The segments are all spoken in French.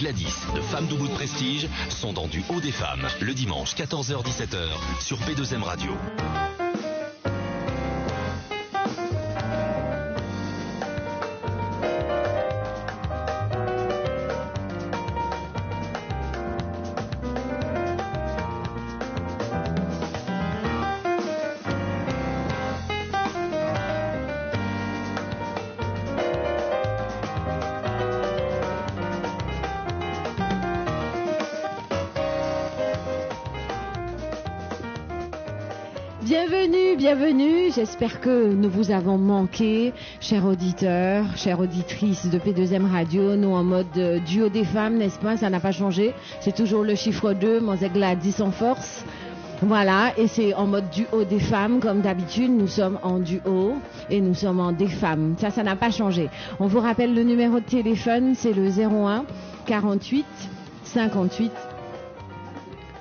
Gladys de Femmes d'Ubu de Prestige sont dans Du Haut des Femmes, le dimanche 14h-17h sur P2M Radio. Bienvenue, j'espère que nous vous avons manqué, chers auditeurs, chères auditrices de P2M Radio, nous en mode duo des femmes, n'est-ce pas, ça n'a pas changé, c'est toujours le chiffre 2, Monseigneur Gladys en force, voilà, et c'est en mode duo des femmes, comme d'habitude, nous sommes en duo et nous sommes en des femmes, ça n'a pas changé. On vous rappelle le numéro de téléphone, c'est le 01 48 58.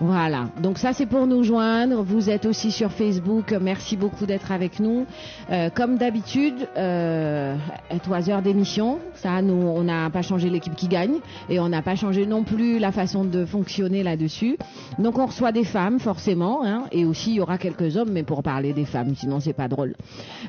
Voilà, donc ça c'est pour nous joindre, vous êtes aussi sur Facebook, merci beaucoup d'être avec nous. Comme d'habitude, 3 heures d'émission, ça nous, on n'a pas changé l'équipe qui gagne et on n'a pas changé non plus la façon de fonctionner là-dessus. Donc on reçoit des femmes forcément, hein, et aussi il y aura quelques hommes, mais pour parler des femmes, sinon c'est pas drôle.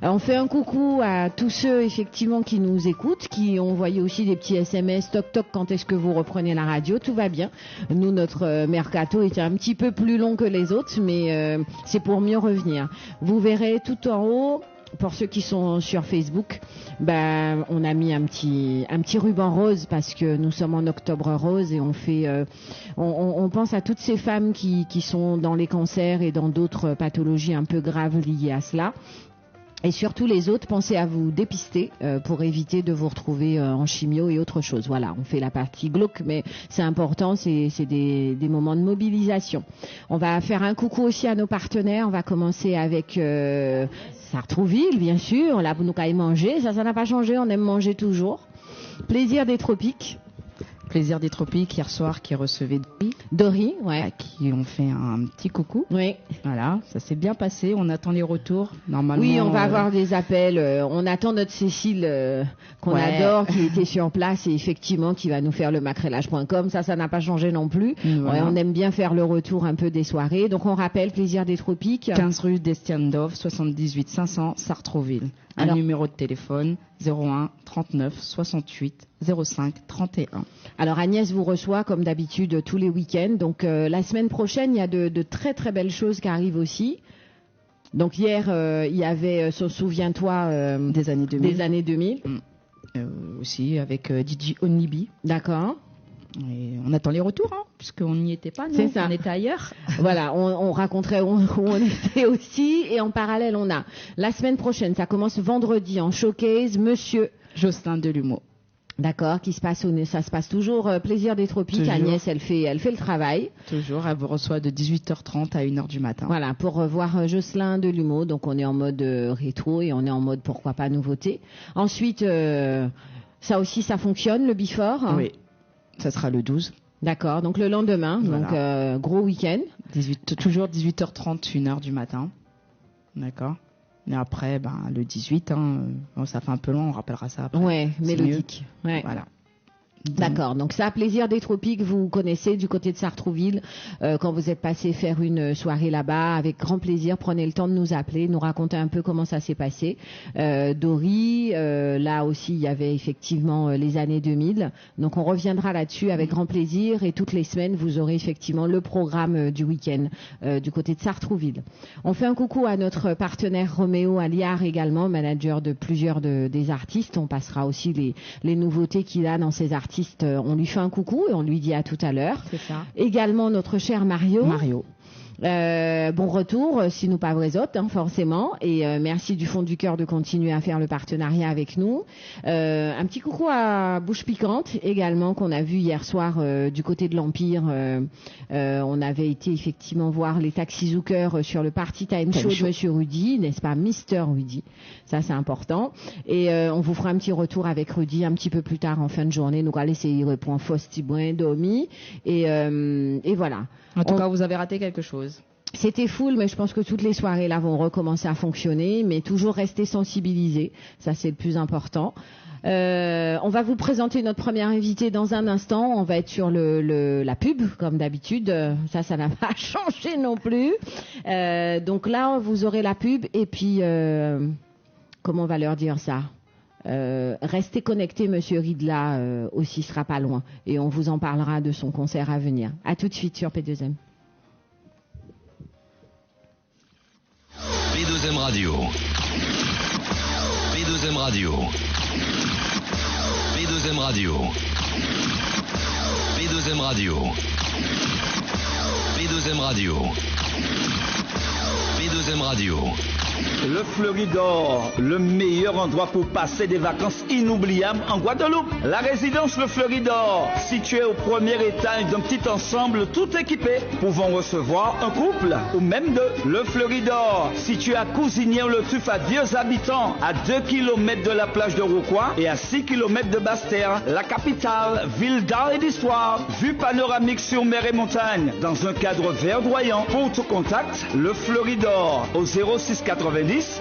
On fait un coucou à tous ceux effectivement qui nous écoutent, qui ont envoyé aussi des petits SMS, toc toc, quand est-ce que vous reprenez la radio, tout va bien. Nous, notre mercato est un petit peu plus long que les autres, mais c'est pour mieux revenir. Vous verrez tout en haut, pour ceux qui sont sur Facebook, ben on a mis un petit ruban rose parce que nous sommes en octobre rose et on fait, on pense à toutes ces femmes qui sont dans les cancers et dans d'autres pathologies un peu graves liées à cela. Et surtout les autres, pensez à vous dépister pour éviter de vous retrouver en chimio et autre chose. Voilà, on fait la partie glauque, mais c'est important, c'est des moments de mobilisation. On va faire un coucou aussi à nos partenaires. On va commencer avec Sartrouville, bien sûr. Là, vous nous allez manger. Ça n'a pas changé, on aime manger toujours. Plaisir des tropiques. Plaisir des tropiques, hier soir, qui recevait Dory, ouais. Qui ont fait un petit coucou. Oui. Voilà, ça s'est bien passé. On attend les retours. Normalement. Oui, on va avoir des appels. On attend notre Cécile qu'on adore, qui était sur place et effectivement qui va nous faire le macrelage.com. Ça n'a pas changé non plus. Voilà. Ouais, on aime bien faire le retour un peu des soirées. Donc on rappelle Plaisir des tropiques. 15 rue d'Estiendorf, 78 500 Sartrouville. Un numéro de téléphone 01 39 68 05 31. Alors Agnès vous reçoit comme d'habitude tous les week-ends. Donc la semaine prochaine, il y a de très très belles choses qui arrivent aussi. Donc hier, il y avait, souviens-toi, des années 2000. Des années 2000. Aussi avec DJ Onibi. D'accord. Et on attend les retours, hein, puisqu'on n'y était pas, c'est ça. On était ailleurs. Voilà, on raconterait où on était aussi. Et en parallèle, on a la semaine prochaine, ça commence vendredi en showcase, Monsieur Jocelyn Delumeau. D'accord, ça se passe toujours Plaisir des tropiques. Toujours. Agnès, elle fait le travail. Toujours, elle vous reçoit de 18h30 à 1h du matin. Voilà, pour revoir Jocelyn Delumeau. Donc on est en mode rétro et on est en mode pourquoi pas nouveauté. Ensuite, ça aussi, ça fonctionne, le Before. Oui. Ça sera le 12. D'accord, donc le lendemain, voilà. Donc gros week-end. Toujours 18h30, 1h du matin. D'accord. Et après, le 18, ça fait un peu long, on rappellera ça après. Ouais, mélodique. Ouais. Voilà. D'accord, donc ça, Plaisir des tropiques, vous connaissez du côté de Sartrouville, quand vous êtes passé faire une soirée là-bas, avec grand plaisir, prenez le temps de nous appeler, nous raconter un peu comment ça s'est passé. Dory, là aussi il y avait effectivement les années 2000, donc on reviendra là-dessus avec grand plaisir et toutes les semaines vous aurez effectivement le programme du week-end du côté de Sartrouville. On fait un coucou à notre partenaire Roméo Aliard également, manager de plusieurs des artistes, on passera aussi les nouveautés qu'il a dans ses artistes. On lui fait un coucou et on lui dit à tout à l'heure. C'est ça. Également notre cher Mario. Bon retour, si nous pas vrais autres, forcément. Et merci du fond du cœur de continuer à faire le partenariat avec nous. Un petit coucou à Bouche Piquante également, qu'on a vu hier soir du côté de l'Empire. On avait été effectivement voir les Taxi Zookers sur le Party Time Show de Monsieur Rudy, n'est-ce pas, Mister Rudy. Ça c'est important. Et on vous fera un petit retour avec Rudy un petit peu plus tard en fin de journée. Nous allons essayer de point Fosti Domi. Et voilà. En tout cas, vous avez raté quelque chose. C'était full, mais je pense que toutes les soirées là vont recommencer à fonctionner, mais toujours rester sensibilisés. Ça, c'est le plus important. On va vous présenter notre première invitée dans un instant. On va être sur la pub, comme d'habitude. Ça n'a pas changé non plus. Donc là, vous aurez la pub et puis, comment on va leur dire ça? Restez connectés, Monsieur Ridla aussi sera pas loin. Et on vous en parlera de son concert à venir. À tout de suite sur P2M. P2M Radio. P2M Radio. P2M Radio. P2M Radio. P2M Radio. P2M Radio. Le Fleuridor, le meilleur endroit pour passer des vacances inoubliables en Guadeloupe. La résidence Le Fleuridor, située au premier étage d'un petit ensemble tout équipé, pouvant recevoir un couple ou même deux. Le Fleuridor, situé à Cousinière-le-Tuf à Vieux Habitants, à 2 km de la plage de Rouquois et à 6 km de Basse-Terre, la capitale, ville d'art et d'histoire, vue panoramique sur mer et montagne, dans un cadre verdoyant. Pour tout contact, Le Fleuridor, au 06 90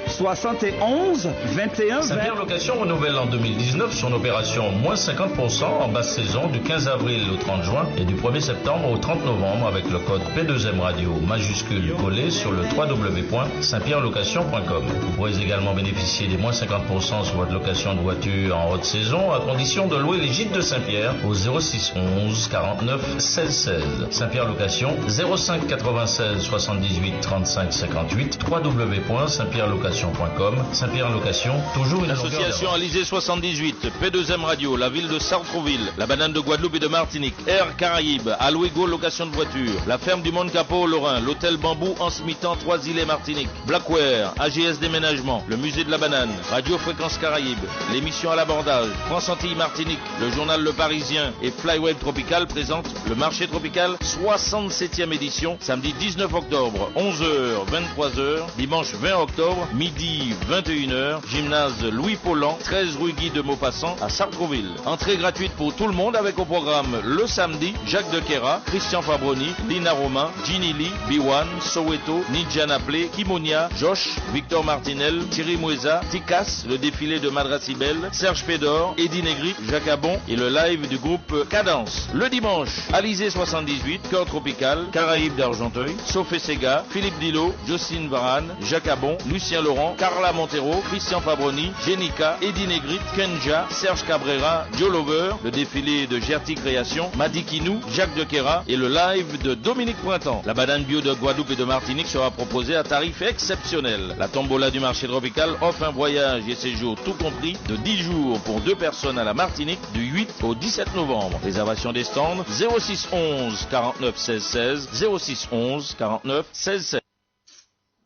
71 21 Saint-Pierre Location renouvelle en 2019 son opération moins 50% en basse saison du 15 avril au 30 juin et du 1er septembre au 30 novembre avec le code P2M Radio majuscule collé sur le www.saintpierrelocation.com. Vous pourrez également bénéficier des moins 50% sur votre location de voiture en haute saison à condition de louer les gîtes de Saint-Pierre au 06 11 49 16 16. Saint-Pierre Location 05 96 78 35 58 www.saintpierrelocation.com. Saint-Pierre Location, toujours une association Alizé 78, P2M Radio, la ville de Sartrouville, la banane de Guadeloupe et de Martinique, Air Caraïbes, Alouigo location de voiture, la ferme du Monde Capot au Lorrain, l'hôtel Bambou en Smitan, 3 îles et Martinique, Blackware, AGS Déménagement, le musée de la banane, Radio Fréquence Caraïbes, l'émission à l'abordage, France Antilles Martinique, le journal Le Parisien et Flyweb Tropical présentent le marché tropical 67e édition, samedi 19 octobre, 11h, 23h, dimanche 20 octobre, midi 21h, gymnase Louis Paulan, 13 rue Guy de Maupassant à Sartrouville. Entrée gratuite pour tout le monde avec au programme le samedi, Jacques Dequera, Christian Fabroni, Lina Romain, Ginny Lee, B1, Soweto, Ninja Naplé, Kimonia, Josh, Victor Martinel, Thierry Moueza, Ticas, le défilé de Madrasibel, Serge Pédor, Eddie Negri, Jacques Abon et le live du groupe Cadence. Le dimanche, Alizé 78, Cœur Tropical, Caraïbes d'Argenteuil, Sophie Sega, Philippe Dillot, Jocelyne Varane, Jacques Abon, Lucien Laurent, Carla Montero, Christian Fabroni, Jenica, Eddie Negrit, Kenja, Serge Cabrera, Joe Lover, le défilé de Gerti Création, Madi Kinou, Jacques Dequera et le live de Dominique Printemps. La banane bio de Guadeloupe et de Martinique sera proposée à tarif exceptionnel. La tombola du marché tropical offre un voyage et séjour tout compris de 10 jours pour 2 personnes à la Martinique du 8 au 17 novembre. Réservation des stands 06 11 49 16 16, 06 11 49 16 16.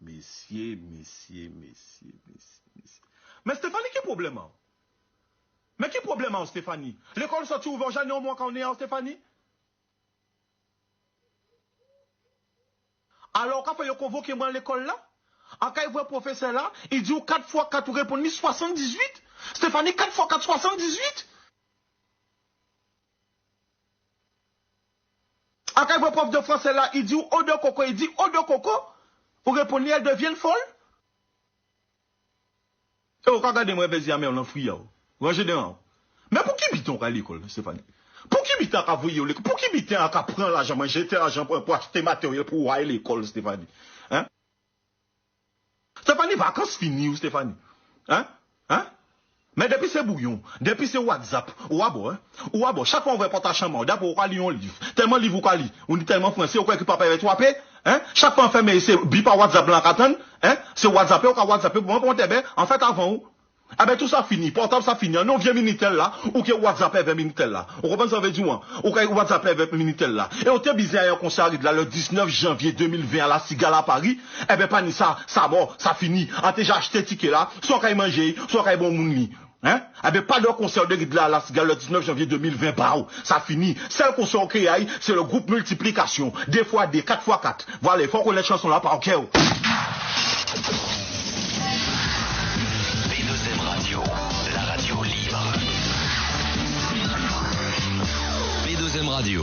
Messieurs. Mais Stéphanie, quel problème? Mais quel problème, Stéphanie? L'école sortie ouverte, j'en ai au moins quand on est en Stéphanie? Alors, quand vous convoquez moi à l'école là, en cas où le professeur là, il dit 4 fois 4, vous répondez 78? Stéphanie, 4 fois 4, 78? En cas où le prof de français là, il dit eau de coco, il dit eau de coco, vous répondez, elle devient folle? Et vous regardez moi, mais on en fouille. Mais pour qui biton à l'école, Stéphanie? Pour qui biton à vous l'école? Pour qui biton à prendre l'argent, jeter l'argent pour acheter matériel pour aller à l'école, Stéphanie? Hein? Stéphanie, vacances finies, Stéphanie? Hein? Mais depuis c'est bouillon, depuis c'est WhatsApp, ou abo, chaque fois on va porter à chambre, d'abord on va lire un livre. Tellement livre qu'on lit, on dit tellement français, on croit que papa va toi paix, hein? Chaque fois on fait, mais c'est bi par WhatsApp là, hein? C'est WhatsApp, on va WhatsApp, pour moi, en fait, avant, ah ben tout ça fini, portable ça fini, non viens Minitel là, ou que WhatsApp est vers Minitel là. On comprend ça veut dire, ou que WhatsApp est vers Minitel là. Et on t'a bizarre à un concert là, le 19 janvier 2020 à la Cigale à Paris, eh ben pas ni ça mort, ça fini. On t'a déjà acheté ticket là, soit qu'il manger, soit qu'il bon moun. Hein? Eh ben pas de concert de là à la Cigale le 19 janvier 2020, bah, ça fini. Celle concert au KI, c'est le groupe multiplication. 2 fois 2, 4 fois 4. Voilà, il faut qu'on les chansons là par cœur. P2M Radio.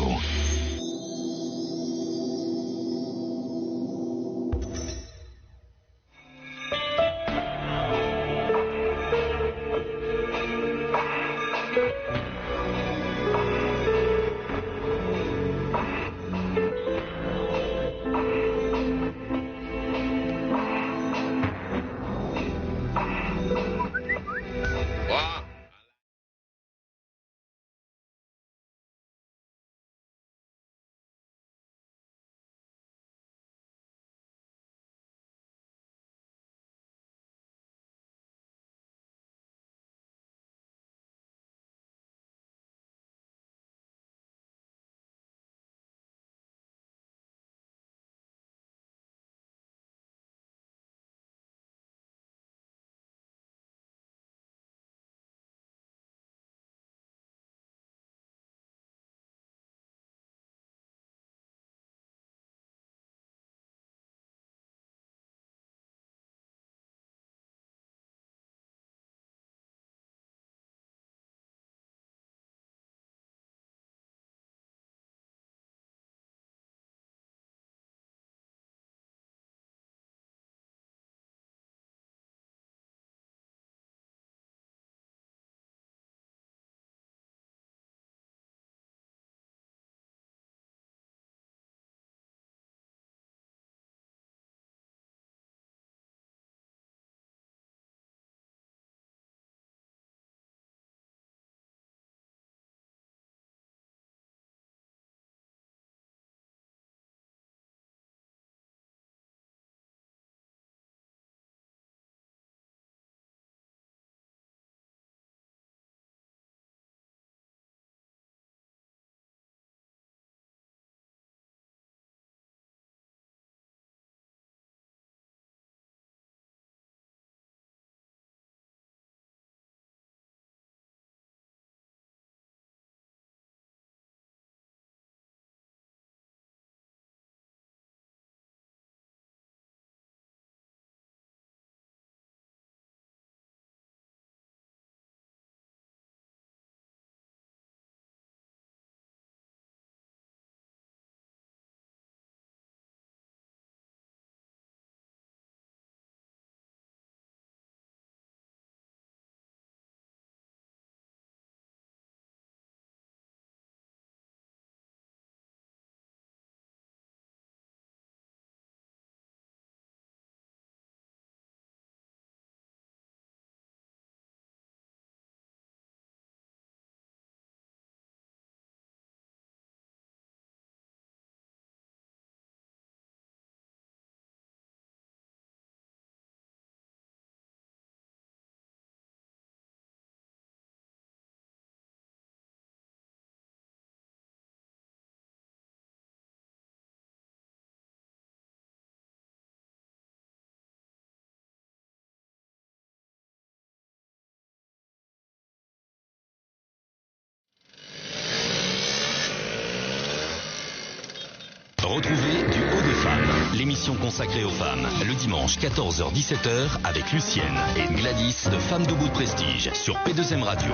Retrouvez Du Haut des Femmes, l'émission consacrée aux femmes, le dimanche 14h-17h avec Lucienne et Gladys de Femmes Debout de Prestige sur P2M Radio.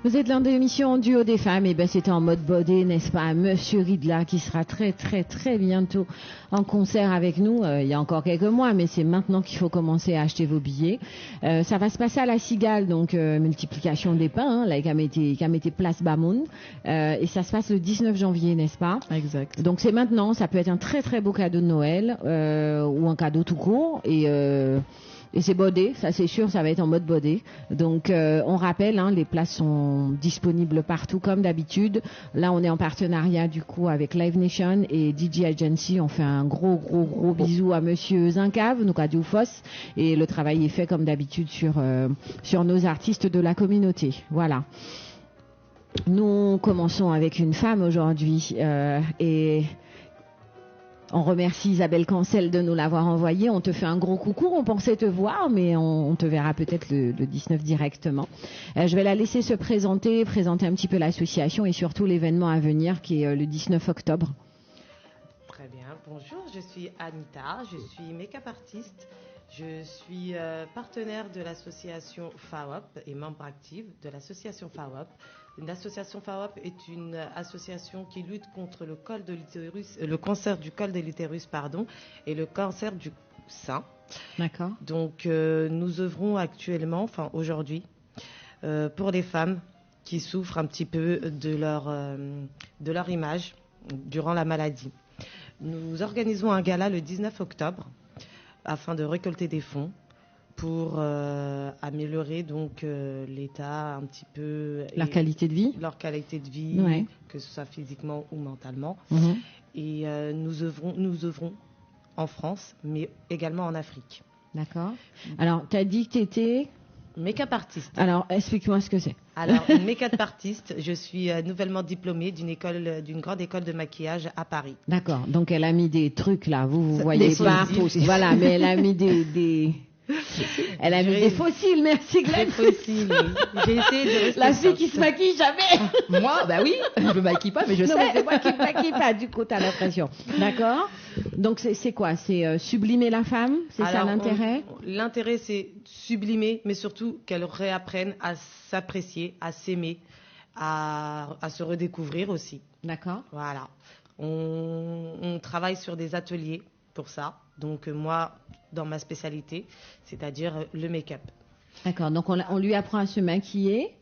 Vous êtes dans l'émission du Haut des Femmes, et c'était en mode bodé, n'est-ce pas, Monsieur Ridla qui sera très très très bientôt en concert avec nous. Il y a encore quelques mois, mais c'est maintenant qu'il faut commencer à acheter vos billets. Ça va se passer à la Cigale, donc multiplication des pains, là, qui a mis place Bamoun, et ça se passe le 19 janvier, n'est-ce pas? Exact. Donc c'est maintenant, ça peut être un très très beau cadeau de Noël, ou un cadeau tout court, et c'est bodé, ça c'est sûr, ça va être en mode bodé. Donc on rappelle, les places sont disponibles partout comme d'habitude. Là on est en partenariat du coup avec Live Nation et DJ Agency. On fait un gros bisou à Monsieur Zincave, nous Cadio Foss, et le travail est fait comme d'habitude sur nos artistes de la communauté. Voilà. Nous commençons avec une femme aujourd'hui et on remercie Isabelle Cancel de nous l'avoir envoyé. On te fait un gros coucou. On pensait te voir, mais on te verra peut-être le 19 directement. Je vais la laisser se présenter un petit peu l'association et surtout l'événement à venir qui est le 19 octobre. Très bien. Bonjour, je suis Anita. Je suis make-up artiste. Je suis partenaire de l'association FAWAP et membre active de l'association FAWAP. L'association FAWAP est une association qui lutte contre le cancer du col de l'utérus, et le cancer du sein. D'accord. Donc, nous œuvrons aujourd'hui, pour les femmes qui souffrent un petit peu de leur image durant la maladie. Nous organisons un gala le 19 octobre afin de récolter des fonds pour améliorer donc l'état un petit peu... Leur qualité de vie. Leur qualité de vie, ouais. Que ce soit physiquement ou mentalement. Mm-hmm. Et nous œuvrons en France, mais également en Afrique. D'accord. Alors, tu as dit que tu étais... Make-up artiste. Alors, explique-moi ce que c'est. Alors, make-up artiste, je suis nouvellement diplômée d'une grande école de maquillage à Paris. D'accord. Donc, elle a mis des trucs là, vous voyez pas. Voilà, mais elle a mis Elle a mis des fossiles, merci Glenn. Des fossiles, oui. J'ai essayé de rester la fille qui se maquille jamais. Moi, bah oui, je me maquille pas, mais je sais. Mais c'est moi qui me maquille pas, du coup, t'as l'impression. D'accord. Donc, c'est quoi? C'est sublimer la femme? C'est ça l'intérêt? L'intérêt, c'est sublimer, mais surtout qu'elle réapprenne à s'apprécier, à s'aimer, à se redécouvrir aussi. D'accord. Voilà. On travaille sur des ateliers pour ça. Donc, moi, dans ma spécialité, c'est-à-dire le make-up. D'accord, donc on lui apprend à se maquiller,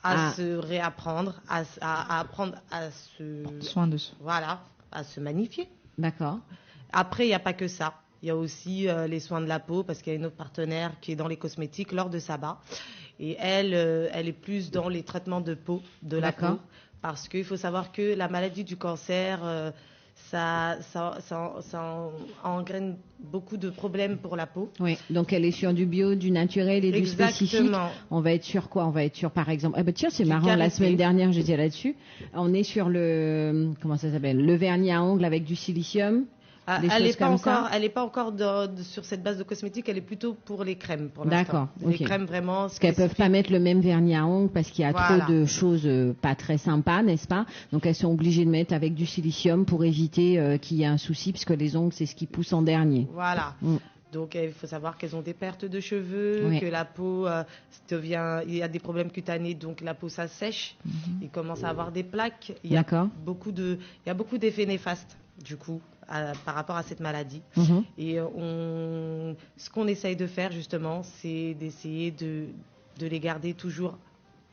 à se réapprendre, à apprendre à se... Soin de soi. Voilà, à se magnifier. D'accord. Après, il n'y a pas que ça. Il y a aussi les soins de la peau, parce qu'il y a une autre partenaire qui est dans les cosmétiques, Laure de Saba. Et elle est plus dans les traitements de peau, de la peau. Parce qu'il faut savoir que la maladie du cancer... Ça engraine beaucoup de problèmes pour la peau. Oui, donc elle est sur du bio, du naturel et du spécifique. On va être sur quoi? On va être sur, par exemple... tiens, c'est marrant, la semaine dernière, j'étais là-dessus. On est sur comment ça s'appelle? Le vernis à ongles avec du silicium. Elle n'est pas encore sur cette base de cosmétique, elle est plutôt pour les crèmes pour D'accord. l'instant. Les Okay. crèmes vraiment. Parce qu'elles peuvent pas mettre le même vernis à ongles parce qu'il y a trop de choses pas très sympas, n'est-ce pas? Donc elles sont obligées de mettre avec du silicium pour éviter qu'il y ait un souci, puisque les ongles c'est ce qui pousse en dernier. Voilà. Donc il faut savoir qu'elles ont des pertes de cheveux, que la peau il y a des problèmes cutanés, donc la peau ça-sèche, il commence à avoir des plaques. Il y a beaucoup d'effets néfastes du coup. Par rapport à cette maladie. Et ce qu'on essaye de faire justement, c'est d'essayer de les garder toujours,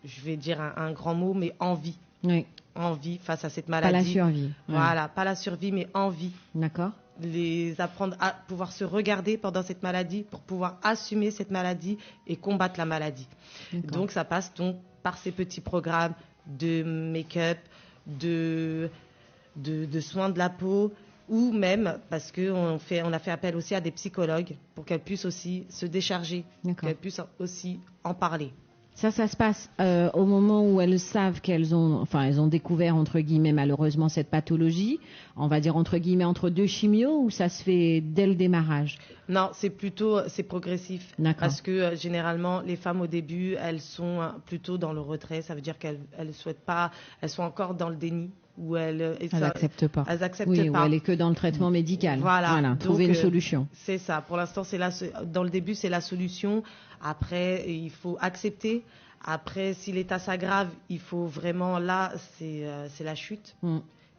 je vais dire un grand mot, mais en vie. Oui. En vie face à cette maladie. Pas la survie. Voilà, pas la survie, mais en vie. D'accord. Les apprendre à pouvoir se regarder pendant cette maladie pour pouvoir assumer cette maladie et combattre la maladie. Donc ça passe donc par ces petits programmes de make-up, de soins de la peau, ou même parce qu'on a fait appel aussi à des psychologues pour qu'elles puissent aussi se décharger, qu'elles puissent aussi en parler. Ça se passe au moment où elles savent elles ont découvert, entre guillemets, malheureusement, cette pathologie, on va dire, entre guillemets, entre 2 chimios, ou ça se fait dès le démarrage? Non, c'est progressif. D'accord. Parce que généralement, les femmes au début, elles sont plutôt dans le retrait. Ça veut dire qu'elles souhaitent pas, elles sont encore dans le déni. Où elles n'acceptent pas. Elles acceptent oui, pas. Où elle est que dans le traitement médical. Voilà. Trouver une solution. C'est ça. Pour l'instant, dans le début, c'est la solution. Après, il faut accepter. Après, si l'état s'aggrave, il faut vraiment, là, c'est la chute.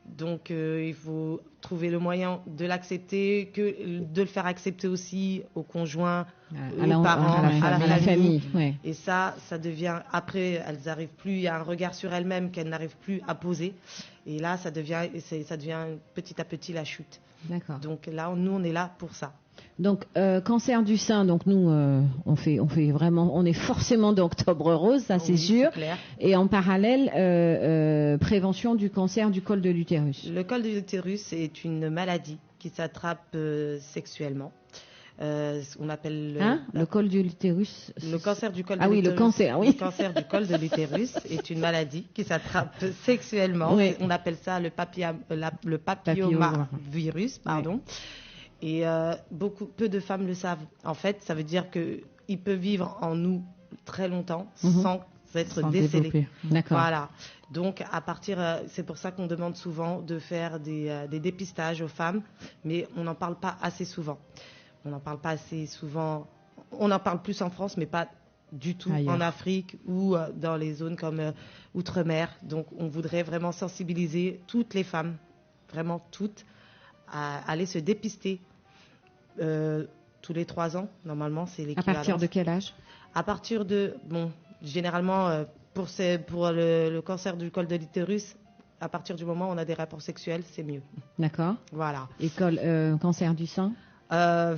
Donc, il faut trouver le moyen de l'accepter, de le faire accepter aussi au conjoint, aux parents, à la famille. Ouais. Et ça devient, après, elles n'arrivent plus, il y a un regard sur elles-mêmes qu'elles n'arrivent plus à poser. Et là, ça devient petit à petit la chute. D'accord. Donc là, nous, on est là pour ça. Donc, cancer du sein, donc nous, on fait vraiment, on est forcément d'Octobre Rose, ça c'est sûr. C'est clair. Et en parallèle, prévention du cancer du col de l'utérus. Le col de l'utérus est une maladie qui s'attrape sexuellement. On appelle le col de l'utérus. Le cancer du col de l'utérus. l'utérus. Le cancer, oui. Le cancer du col de l'utérus est une maladie qui s'attrape sexuellement. Oui. On appelle ça le papillomavirus, pardon. Oui. Et peu de femmes le savent. En fait, ça veut dire qu'il peut vivre en nous très longtemps sans être décelé. D'accord. Voilà. Donc, c'est pour ça qu'on demande souvent de faire des dépistages aux femmes, mais on n'en parle pas assez souvent. On n'en parle pas assez souvent. On en parle plus en France, mais pas du tout en Afrique ou dans les zones comme Outre-mer. Donc, on voudrait vraiment sensibiliser toutes les femmes, vraiment toutes, à aller se dépister tous les 3 ans. Normalement, c'est l'équivalent. À partir de quel âge? À partir de, généralement, pour le cancer du col de l'utérus, à partir du moment où on a des rapports sexuels, c'est mieux. D'accord. Voilà. Et cancer du sein? À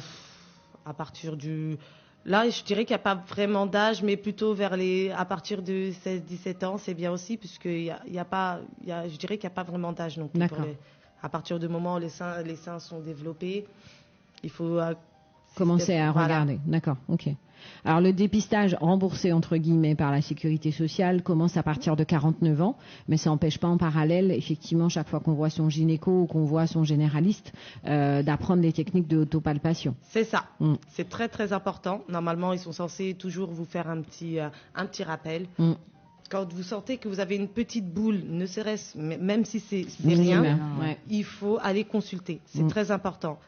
partir du... Là, je dirais qu'il n'y a pas vraiment d'âge, mais plutôt à partir de 16-17 ans, c'est bien aussi, puisque je dirais qu'il n'y a pas vraiment d'âge non plus. D'accord. À partir du moment où les seins sont développés, il faut commencer à regarder. D'accord, ok. Alors le dépistage remboursé entre guillemets par la sécurité sociale commence à partir de 49 ans, mais ça n'empêche pas en parallèle, effectivement, chaque fois qu'on voit son gynéco ou qu'on voit son généraliste, d'apprendre les techniques de autopalpation. C'est ça. C'est très très important. Normalement, ils sont censés toujours vous faire un petit rappel. Quand vous sentez que vous avez une petite boule, ne serait-ce, même si c'est rien, il faut aller consulter. C'est très important.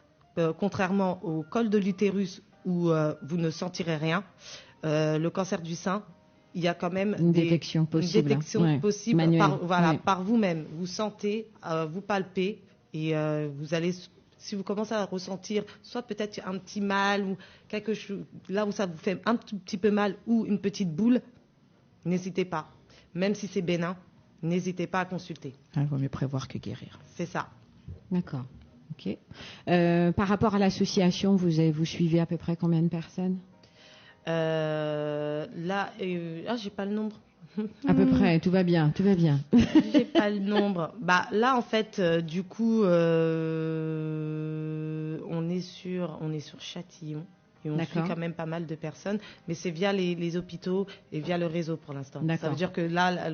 Contrairement au col de l'utérus où vous ne sentirez rien, le cancer du sein, il y a quand même une détection possible, par vous-même. Vous sentez, vous palpez et vous allez, si vous commencez à ressentir soit peut-être un petit mal ou quelque chose, là où ça vous fait un tout petit peu mal ou une petite boule, n'hésitez pas. Même si c'est bénin, n'hésitez pas à consulter. Il vaut mieux prévoir que guérir. C'est ça. D'accord. Ok. Par rapport à l'association, vous suivez à peu près combien de personnes? Là, j'ai pas le nombre. À peu près, tout va bien. J'ai pas le nombre. Là, en fait, du coup, on est sur Châtillon. Et on suit quand même pas mal de personnes, mais c'est via les hôpitaux et via le réseau pour l'instant. D'accord. Ça veut dire que là,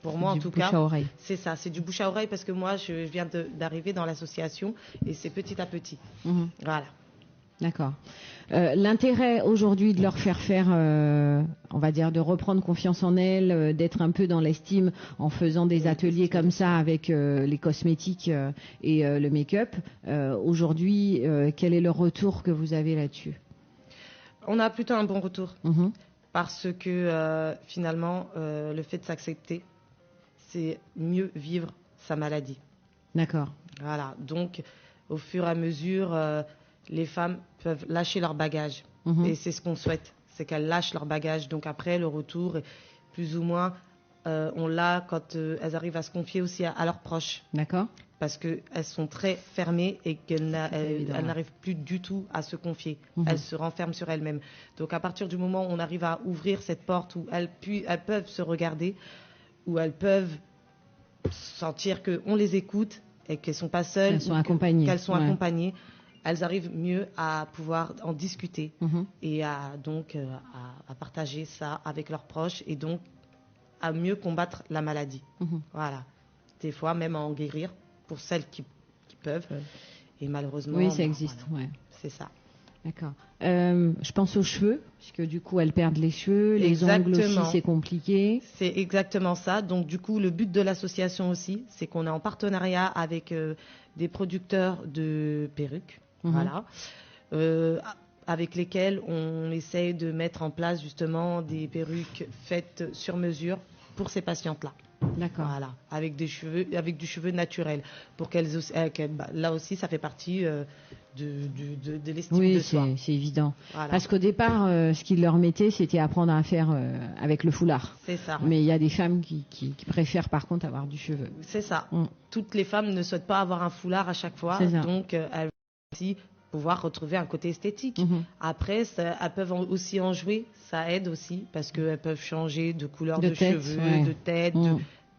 pour moi en tout cas, c'est ça, c'est du bouche à oreille parce que moi je viens d'arriver dans l'association et c'est petit à petit. Voilà. D'accord. L'intérêt aujourd'hui de leur faire, on va dire, de reprendre confiance en elles, d'être un peu dans l'estime en faisant des ateliers comme ça avec les cosmétiques et le make-up. Aujourd'hui, quel est le retour que vous avez là-dessus? On a plutôt un bon retour parce que finalement, le fait de s'accepter, c'est mieux vivre sa maladie. D'accord. Voilà. Donc, au fur et à mesure, les femmes peuvent lâcher leur bagage. Et c'est ce qu'on souhaite, c'est qu'elles lâchent leur bagage. Donc après, le retour, plus ou moins, on l'a quand elles arrivent à se confier aussi à leurs proches. D'accord. Parce qu'elles sont très fermées et qu'elles n'arrivent plus du tout à se confier. Elles se renferment sur elles-mêmes. Donc à partir du moment où on arrive à ouvrir cette porte où elles peuvent se regarder, où elles peuvent sentir qu'on les écoute et qu'elles ne sont pas seules, qu'elles sont accompagnées. elles arrivent mieux à pouvoir en discuter et à partager ça avec leurs proches et donc à mieux combattre la maladie. Voilà. Des fois, même à en guérir pour celles qui peuvent. Et malheureusement... Oui, ça existe. Voilà. Ouais. C'est ça. D'accord. Je pense aux cheveux, puisque du coup, elles perdent les cheveux. Les ongles aussi, c'est compliqué. C'est exactement ça. Donc, du coup, le but de l'association aussi, c'est qu'on est en partenariat avec des producteurs de perruques. Voilà. Avec lesquels on essaye de mettre en place justement des perruques faites sur mesure pour ces patientes-là. D'accord. Voilà, avec du cheveu naturel, pour qu'elles là aussi ça fait partie de l'estime de soi. Oui, c'est évident. Voilà. Parce qu'au départ, ce qu'ils leur mettaient, c'était apprendre à faire avec le foulard. C'est ça. Mais il y a des femmes qui préfèrent par contre avoir du cheveu. C'est ça. Toutes les femmes ne souhaitent pas avoir un foulard à chaque fois, donc elles veulent aussi pouvoir retrouver un côté esthétique. Après, elles peuvent aussi en jouer, ça aide aussi, parce qu'elles peuvent changer de couleur de cheveux, de tête,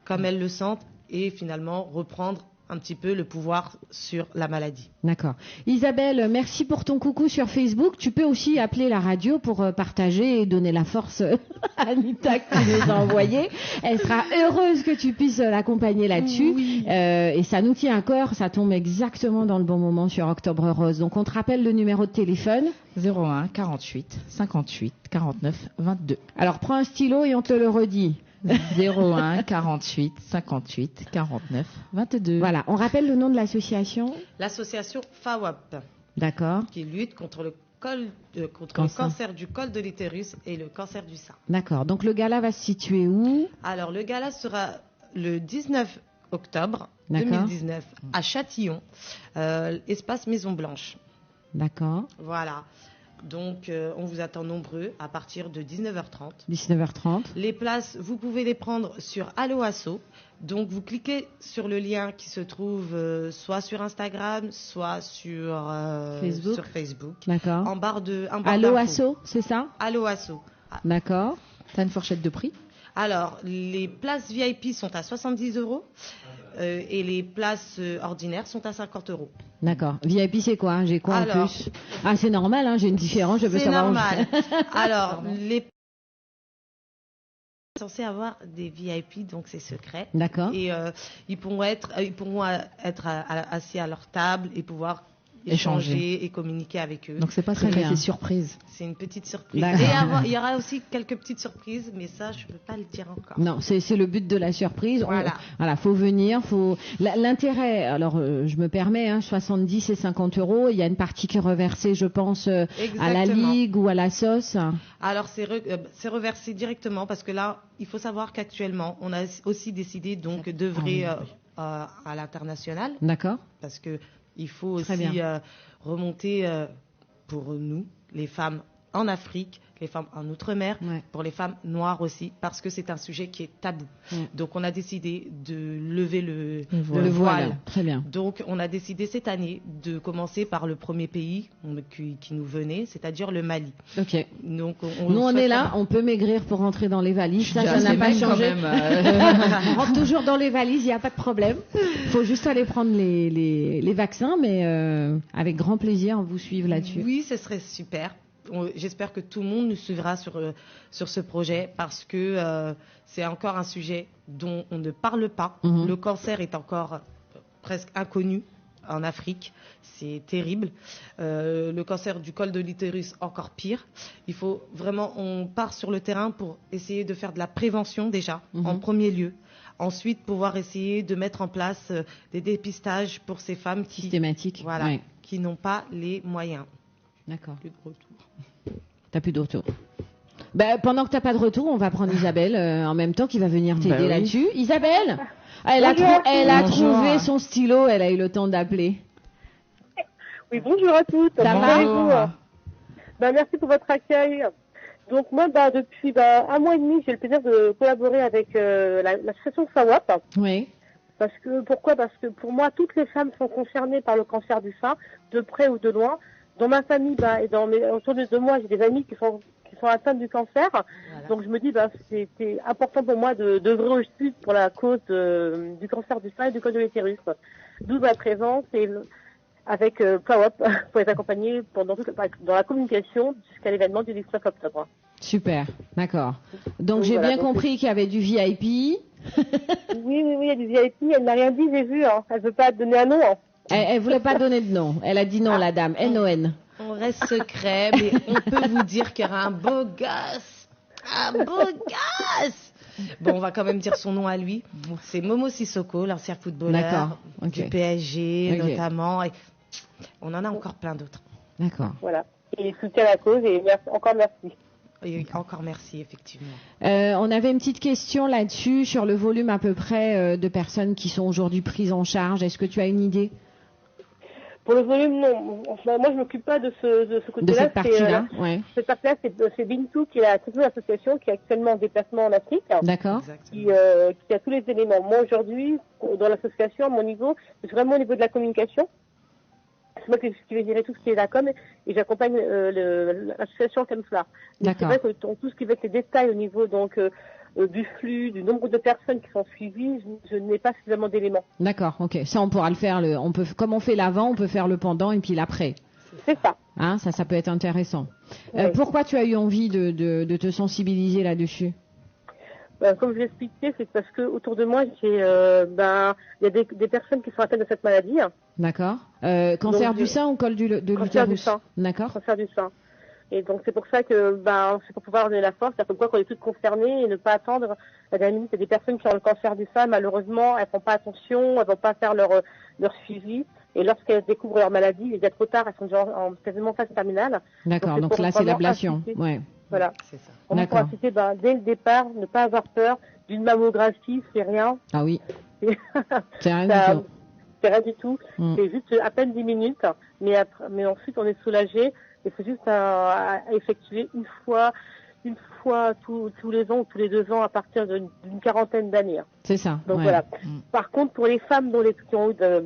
comme elles le sentent, et finalement reprendre un petit peu le pouvoir sur la maladie. D'accord. Isabelle, merci pour ton coucou sur Facebook. Tu peux aussi appeler la radio pour partager et donner la force à Anita qui nous a envoyé. Elle sera heureuse que tu puisses l'accompagner là-dessus. Oui. Et ça nous tient à cœur, ça tombe exactement dans le bon moment sur Octobre Rose. Donc on te rappelle le numéro de téléphone. 01 48 58 49 22. Alors prends un stylo et on te le redit. 01 48 58 49 22. Voilà, on rappelle le nom de l'association. L'association FAWAP. D'accord. Qui lutte contre le cancer du col de l'utérus et le cancer du sein. D'accord. Donc le gala va se situer où? Alors le gala sera le 19 octobre 2019 à Châtillon, espace Maison Blanche. D'accord. Voilà. Donc, on vous attend nombreux à partir de 19h30. 19h30. Les places, vous pouvez les prendre sur Allo Asso. Donc, vous cliquez sur le lien qui se trouve soit sur Instagram, soit sur Facebook. D'accord. En barre Allo Asso, c'est ça? Allo Asso. D'accord. Tu as une fourchette de prix? Alors, les places VIP sont à 70 € et les places ordinaires sont à 50 €. D'accord. VIP, c'est quoi? J'ai quoi en plus? Ah, c'est normal, hein, j'ai une différence, je veux savoir. C'est normal. Alors, les censés avoir des VIP, donc c'est secret. D'accord. Et ils pourront être assis à leur table et pouvoir échanger et communiquer avec eux. Donc c'est pas secret, c'est surprise. C'est une petite surprise. Et il y aura aussi quelques petites surprises, mais ça je peux pas le dire encore. Non, c'est le but de la surprise. Voilà, faut venir, l'intérêt. Alors je me permets, 70 et 50 €. Il y a une partie qui est reversée, je pense, à la Ligue ou à la SOS. Alors c'est reversé directement parce que là, il faut savoir qu'actuellement, on a aussi décidé donc d'œuvrer à l'international. D'accord. Parce que il faut aussi remonter pour nous, les femmes en Afrique, les femmes en Outre-mer, pour les femmes noires aussi, parce que c'est un sujet qui est tabou. Donc, on a décidé de lever le voile. Très bien. Donc, on a décidé cette année de commencer par le premier pays qui nous venait, c'est-à-dire le Mali. Ok. Donc, nous, on est là, on peut maigrir pour rentrer dans les valises. Ça n'a pas changé. On rentre toujours dans les valises, il n'y a pas de problème. Il faut juste aller prendre les vaccins, mais avec grand plaisir, on vous suive là-dessus. Oui, ce serait super. J'espère que tout le monde nous suivra sur ce projet parce que c'est encore un sujet dont on ne parle pas. Le cancer est encore presque inconnu en Afrique. C'est terrible. Le cancer du col de l'utérus, encore pire. Il faut vraiment, on part sur le terrain pour essayer de faire de la prévention déjà, en premier lieu. Ensuite, pouvoir essayer de mettre en place des dépistages pour ces femmes systématiques, qui n'ont pas les moyens. D'accord. Plus de retour. T'as plus de retour. Pendant que t'as pas de retour, on va prendre Isabelle en même temps qui va venir t'aider là-dessus. Isabelle, elle a trouvé son stylo, elle a eu le temps d'appeler. Oui, bonjour à toutes. Bonjour. Merci pour votre accueil. Donc moi, depuis 1 mois et demi, j'ai le plaisir de collaborer avec l'association FAWAP. Oui. Pourquoi? Parce que pour moi, toutes les femmes sont concernées par le cancer du sein, de près ou de loin. Dans ma famille, et autour de moi, j'ai des amis qui sont atteintes du cancer. Voilà. Donc je me dis, c'était important pour moi d'œuvrer aussi pour la cause du cancer du sein et du col de l'utérus. D'où ma présence. avec Power Up pour les accompagner dans la communication jusqu'à l'événement du 19 octobre. Super, d'accord. Donc j'ai bien compris qu'il y avait du VIP. Oui, il y a du VIP. Elle n'a rien dit, j'ai vu. Hein. Elle ne veut pas donner un nom. Hein. Elle voulait pas donner de nom. Elle a dit non, la dame. N-O-N. On reste secret, mais on peut vous dire qu'il y aura un beau gosse. Un beau gosse. Bon, on va quand même dire son nom à lui. C'est Momo Sissoko, l'ancien footballeur du PSG notamment. Et on en a encore plein d'autres. D'accord. Voilà. Et il soutient la cause et encore merci. Et encore merci, effectivement. On avait une petite question là-dessus sur le volume à peu près de personnes qui sont aujourd'hui prises en charge. Est-ce que tu as une idée? Pour le volume, non. Enfin, moi, je m'occupe pas de ce côté-là. De cette partie-là, Cette partie-là, c'est Bintou, qui est l'association qui est actuellement en déplacement en Afrique. D'accord. Qui a tous les éléments. Moi, aujourd'hui, dans l'association, à mon niveau, c'est vraiment au niveau de la communication. C'est moi qui vais gérer tout ce qui est la com et j'accompagne l'association comme cela. C'est vrai que tout ce qui va être les détails au niveau du flux, du nombre de personnes qui sont suivies, je n'ai pas suffisamment d'éléments. D'accord, ok. Ça, on pourra le faire. Comme on fait l'avant, on peut faire le pendant et puis l'après. C'est ça. Hein, ça peut être intéressant. Pourquoi tu as eu envie de te sensibiliser là-dessus? Comme je l'expliquais, c'est parce que autour de moi, il y a des personnes qui sont atteintes de cette maladie. D'accord. Cancer du sein ou col de l'utérus? Cancer du sein. D'accord. Cancer du sein. Et donc c'est pour ça que c'est pour pouvoir donner la force, c'est pourquoi qu'on est toutes concernées et ne pas attendre. À la limite, il y a des personnes qui ont le cancer du sein, malheureusement, elles font pas attention, elles vont pas faire leur suivi. Et lorsqu'elles découvrent leur maladie, il est déjà trop tard, elles sont déjà en quasiment phase terminale. D'accord, donc là c'est l'ablation. Ouais. Voilà. C'est ça. On peut inciter dès le départ, ne pas avoir peur d'une mammographie, c'est rien. Ah oui. C'est rien du tout. C'est rien du tout. C'est juste à peine 10 minutes, mais ensuite on est soulagé. Et c'est juste à effectuer une fois tous les ans ou tous les 2 ans à partir d'une quarantaine d'années. C'est ça. Donc voilà. Par contre, pour les femmes qui ont des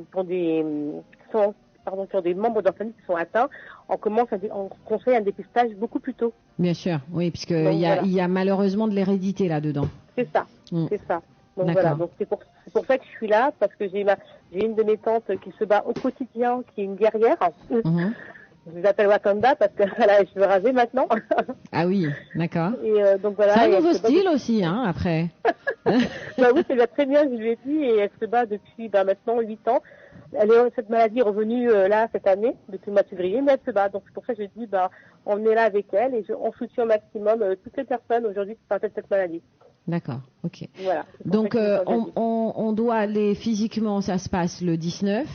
membres de leur famille qui sont atteints, on conseille un dépistage beaucoup plus tôt. Bien sûr, oui, puisque il y a malheureusement de l'hérédité là-dedans. C'est ça, c'est ça. Donc voilà, donc c'est pour ça que je suis là, parce que j'ai une de mes tantes qui se bat au quotidien, qui est une guerrière. Je l'appelle Wakanda parce qu'elle a les cheveux rasés maintenant. Ah oui, d'accord. Et donc voilà. C'est un nouveau style aussi, hein, après. Oui, c'est très bien, je lui ai dit, et elle se bat depuis maintenant 8 ans. Cette maladie est revenue là cette année, depuis le mois de février, mais elle se bat. Donc c'est pour ça que je dis, on est là avec elle et on soutient au maximum toutes les personnes aujourd'hui qui sont atteintes de cette maladie. D'accord, ok. Voilà. Donc on doit aller physiquement, ça se passe le 19.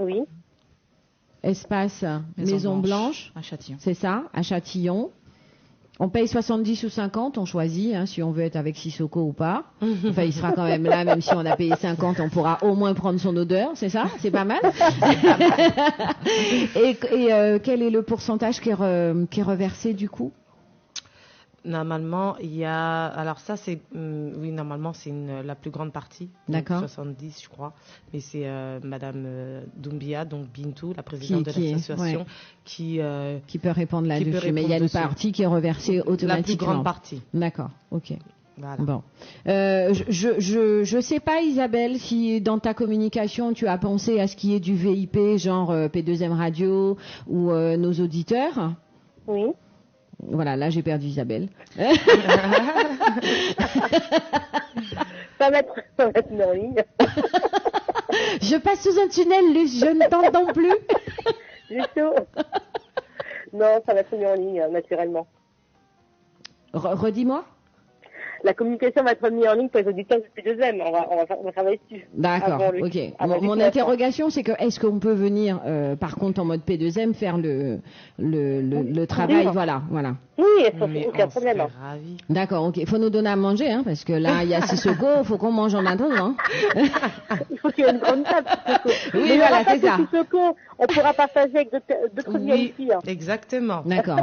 Oui. Espace Maison Blanche. À Châtillon. C'est ça, à Châtillon. On paye 70 ou 50, on choisit si on veut être avec Sissoko ou pas. Enfin, il sera quand même là, même si on a payé 50, on pourra au moins prendre son odeur, c'est ça? C'est pas mal. Et quel est le pourcentage qui est reversé du coup? Normalement, il y a... Alors ça, c'est... oui, normalement, c'est la plus grande partie. D'accord. 70, je crois. Mais c'est Madame Doumbia, donc Bintou, la présidente de l'association, qui peut répondre là-dessus. Mais il y a une partie qui est reversée automatiquement. La plus grande partie. D'accord, ok. Voilà. Bon. Je sais pas, Isabelle, si dans ta communication, tu as pensé à ce qui est du VIP, genre P2M Radio ou nos auditeurs. Oui. Voilà, là j'ai perdu Isabelle. Ça va être mis en ligne. Je passe sous un tunnel, Luce, je ne t'entends plus. J'ai chaud. Non, ça va être mis en ligne, naturellement. Redis-moi. La communication va être mise en ligne pour les auditeurs du P2M. On va travailler dessus. D'accord, ok. Mon interrogation, c'est que est-ce qu'on peut venir, par contre, en mode P2M, faire le travail, voilà. Oui, aucun problème. D'accord, ok. Il faut nous donner à manger, parce que là, il y a Sissoko, il faut qu'on mange en attendant. Il faut qu'il y ait une grande table, Sissoko. Oui, voilà, c'est ça. Sissoko, on pourra partager avec d'autres VIP. Exactement. D'accord.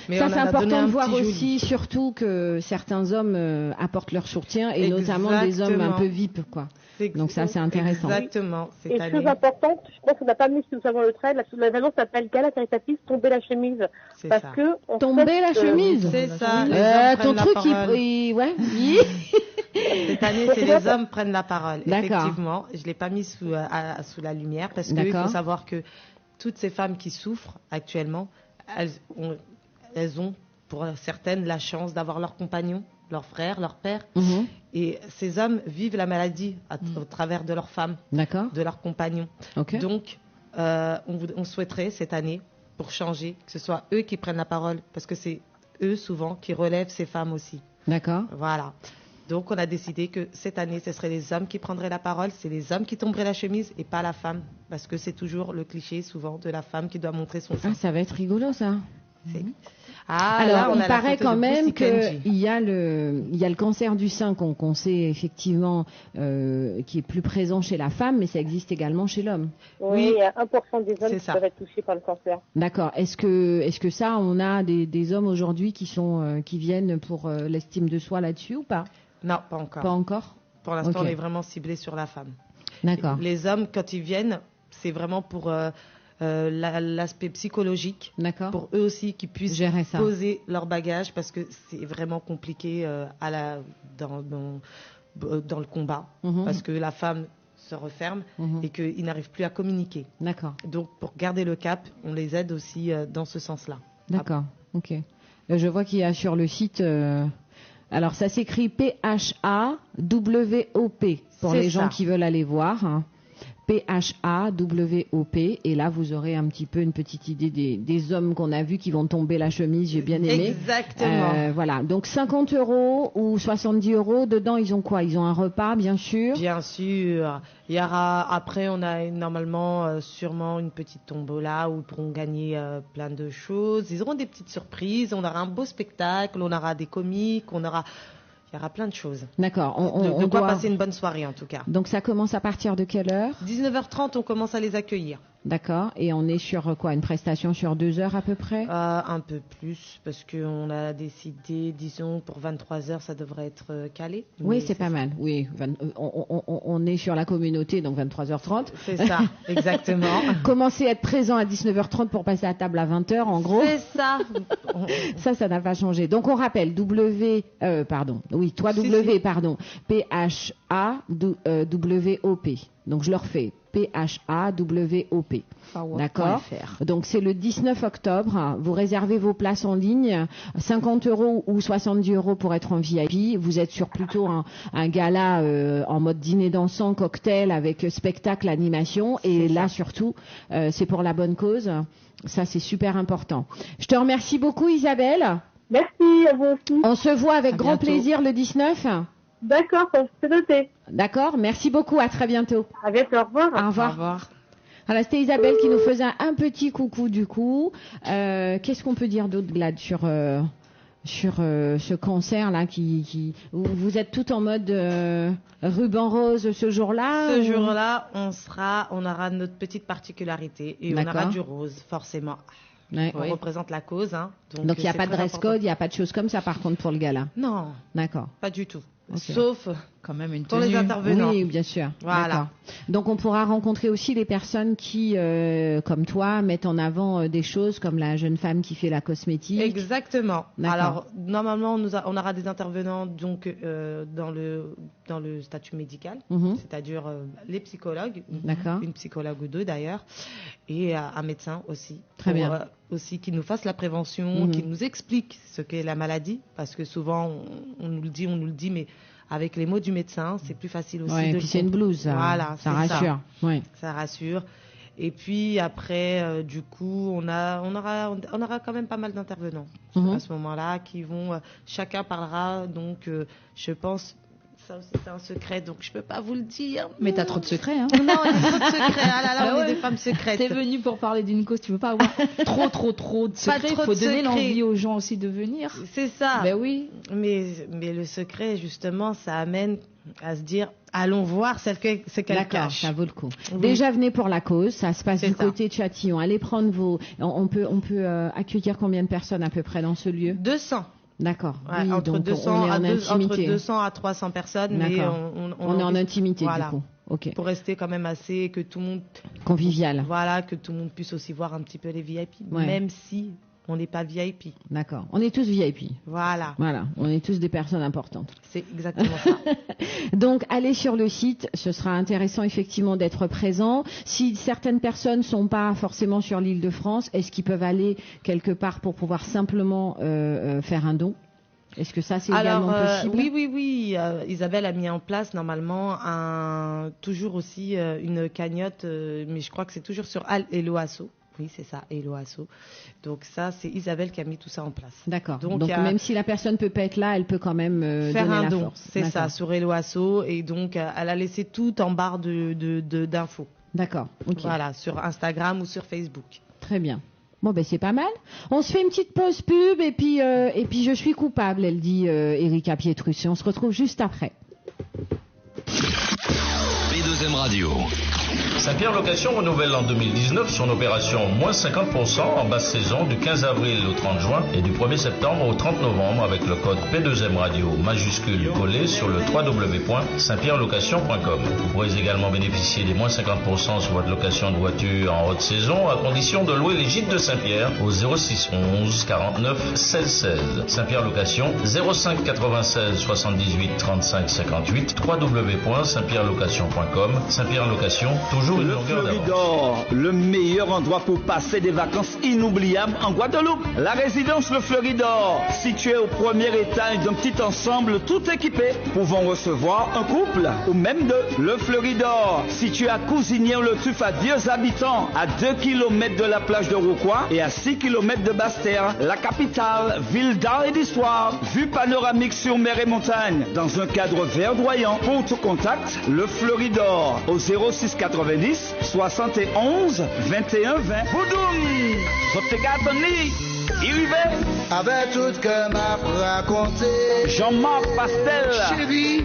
Mais ça, c'est important de voir aussi, surtout que certains hommes apportent leur soutien, et notamment des hommes un peu VIP, quoi. Donc ça, c'est intéressant. Exactement. Et chose importante, je pense qu'on n'a pas mis, si nous avons le trait, l'annonce s'appelle Gala caritatif, tomber la chemise. Parce que tomber la chemise. C'est ça. Ton truc, ouais. Cette année, c'est les hommes prennent la parole. D'accord. Effectivement, je l'ai pas mis sous la lumière parce qu'il faut savoir que toutes ces femmes qui souffrent actuellement, elles ont, pour certaines, la chance d'avoir leur compagnon, leur frère, leur père. Et ces hommes vivent la maladie au travers de leurs femmes, de leurs compagnons. Donc, on souhaiterait cette année, pour changer, que ce soit eux qui prennent la parole, parce que c'est eux souvent qui relèvent ces femmes aussi. D'accord. Voilà. Donc, on a décidé que cette année, ce seraient les hommes qui prendraient la parole, c'est les hommes qui tomberaient la chemise et pas la femme. Parce que c'est toujours le cliché, souvent, de la femme qui doit montrer son sein. Ah, ça va être rigolo, ça. Alors, là, il paraît quand même qu'il y a le cancer du sein qu'on sait effectivement qui est plus présent chez la femme, mais ça existe également chez l'homme. Oui, il y a 1% des hommes qui peuvent être touchés par le cancer. D'accord. Est-ce que ça, on a des hommes aujourd'hui qui viennent pour l'estime de soi là-dessus ou pas? Non, pas encore. Pas encore. Pour l'instant, on est vraiment ciblé sur la femme. D'accord. Les hommes, quand ils viennent, c'est vraiment pour l'aspect psychologique, pour eux aussi qu'ils puissent poser leur bagage, parce que c'est vraiment compliqué dans le combat, parce que la femme se referme et qu'ils n'arrivent plus à communiquer. D'accord. Donc pour garder le cap, on les aide aussi dans ce sens-là. D'accord, ok. Je vois qu'il y a sur le site... Alors ça s'écrit PHAWOP pour les gens qui veulent aller voir. PHAWOP, et là vous aurez un petit peu une petite idée des hommes qu'on a vus qui vont tomber la chemise, j'ai bien aimé. Exactement. Voilà, donc 50 € ou 70 €, dedans ils ont quoi? Ils ont un repas, bien sûr. Bien sûr. Il y aura, après on a normalement sûrement une petite tombola où ils pourront gagner plein de choses. Ils auront des petites surprises, on aura un beau spectacle, on aura des comiques, il y aura plein de choses. D'accord. On doit passer une bonne soirée en tout cas. Donc ça commence à partir de quelle heure? 19h30, on commence à les accueillir. D'accord. Et on est sur quoi? Une prestation sur 2 heures à peu près? Un peu plus, parce qu'on a décidé, disons, pour 23h, ça devrait être calé. Oui, c'est pas mal. Oui, on est sur la communauté, donc 23h30. C'est ça, exactement. Commencer à être présent à 19h30 pour passer à table à 20h, en gros. C'est ça. Ça n'a pas changé. Donc on rappelle PHAWOP. Donc je le refais. PHAWOP. D'accord. Donc c'est le 19 octobre. Vous réservez vos places en ligne. 50 € ou 70 € pour être en VIP. Vous êtes sur plutôt un gala en mode dîner dansant, cocktail avec spectacle, animation. Et là surtout, c'est pour la bonne cause. Ça c'est super important. Je te remercie beaucoup Isabelle. Merci à vous aussi. On se voit avec grand plaisir le 19. D'accord, c'est noté. D'accord, merci beaucoup, à très bientôt. À bientôt, au revoir. Au revoir. Au revoir. Alors, c'était Isabelle qui nous faisait un petit coucou du coup. Qu'est-ce qu'on peut dire d'autre, Glad, sur ce concert-là vous êtes tout en mode ruban rose ce jour-là? Ce jour-là, on aura notre petite particularité et on aura du rose, forcément. On représente la cause. Donc il n'y a pas de dress code, il n'y a pas de choses comme ça par contre pour le gala? Non. D'accord. Pas du tout. Okay. Sauf quand même une pour tenue. les intervenants. Oui, bien sûr. Voilà. Donc on pourra rencontrer aussi les personnes qui, comme toi, mettent en avant des choses comme la jeune femme qui fait la cosmétique. Exactement. Alors normalement on aura des intervenants donc dans le statut médical, c'est-à-dire les psychologues, une psychologue ou deux d'ailleurs, et un médecin aussi. Très bien. Aussi qui nous fasse la prévention, qui nous explique ce qu'est la maladie, parce que souvent on nous le dit, mais avec les mots du médecin, c'est plus facile aussi. Et puis c'est une blouse, voilà, ça rassure. Ça rassure. Et puis après, du coup, on aura quand même pas mal d'intervenants à ce moment-là qui vont, chacun parlera. Donc, je pense. Ça aussi, c'est un secret, donc je peux pas vous le dire. Mais t'as trop de secrets, hein. Non, il y a trop de secrets. Ah là là, on est des femmes secrètes. T'es venue pour parler d'une cause, tu veux pas avoir trop de secrets. Il faut donner l'envie aux gens aussi de venir. C'est ça. Ben oui. Mais le secret, justement, ça amène à se dire, allons voir ce qu'elle cache. Ça vaut le coup. Oui. Déjà, venez pour la cause. Ça se passe côté de Châtillon. Allez prendre on peut accueillir combien de personnes à peu près dans ce lieu? 200. D'accord. Ouais, oui, entre 200 à 300 personnes, mais on est en intimité du coup. Ok. Pour rester quand même que tout le monde convivial. Voilà, que tout le monde puisse aussi voir un petit peu les VIP, même si On n'est pas VIP. D'accord. On est tous VIP. Voilà. Voilà. On est tous des personnes importantes. C'est exactement ça. Donc, allez sur le site. Ce sera intéressant, effectivement, d'être présent. Si certaines personnes ne sont pas forcément sur l'Île-de-France, est-ce qu'ils peuvent aller quelque part pour pouvoir simplement faire un don? Est-ce que ça, c'est également possible? Oui. Isabelle a mis en place, normalement, toujours aussi une cagnotte, mais je crois que c'est toujours sur Hello Asso. Oui, c'est ça, Hello Asso. Donc ça, c'est Isabelle qui a mis tout ça en place. D'accord. Donc même si la personne peut pas être là, elle peut quand même faire donner un la don. force. C'est ça, sur Hello Asso. Et donc, elle a laissé tout en barre d'infos. D'accord. Okay. Voilà, sur Instagram ou sur Facebook. Très bien. Bon, ben c'est pas mal. On se fait une petite pause pub et puis je suis coupable, elle dit Erika Pietrus. Et on se retrouve juste après. P2M Radio. Saint-Pierre Location renouvelle en 2019 son opération moins 50% en basse saison du 15 avril au 30 juin et du 1er septembre au 30 novembre avec le code P2M Radio majuscule collé sur le www.saintpierrelocation.com. Vous pourrez également bénéficier des moins 50% sur votre location de voiture en haute saison à condition de louer les gîtes de Saint-Pierre au 06 11 49 16 16. Saint-Pierre Location 05 96 78 35 58 www.saintpierrelocation.com. Saint-Pierre Location, toujours une le longueur d'avance. Floridor, le meilleur endroit pour passer des vacances inoubliables en Guadeloupe. La résidence Le Floridor, située au premier étage d'un petit ensemble tout équipé, pouvant recevoir un couple ou même deux. Le Floridor, situé à Cousinière-le-Tuf à 10 habitants, à 2 km de la plage de Rouquois et à 6 km de Basse-Terre, la capitale, ville d'art et d'histoire, vue panoramique sur mer et montagne, dans un cadre verdoyant. Pour tout contact, Le Floridor, au 06 90 71 21 20. Boudoum! Zotegatoni! Yves! Avec tout que m'a raconté. Jean-Marc Pastel! Chérie,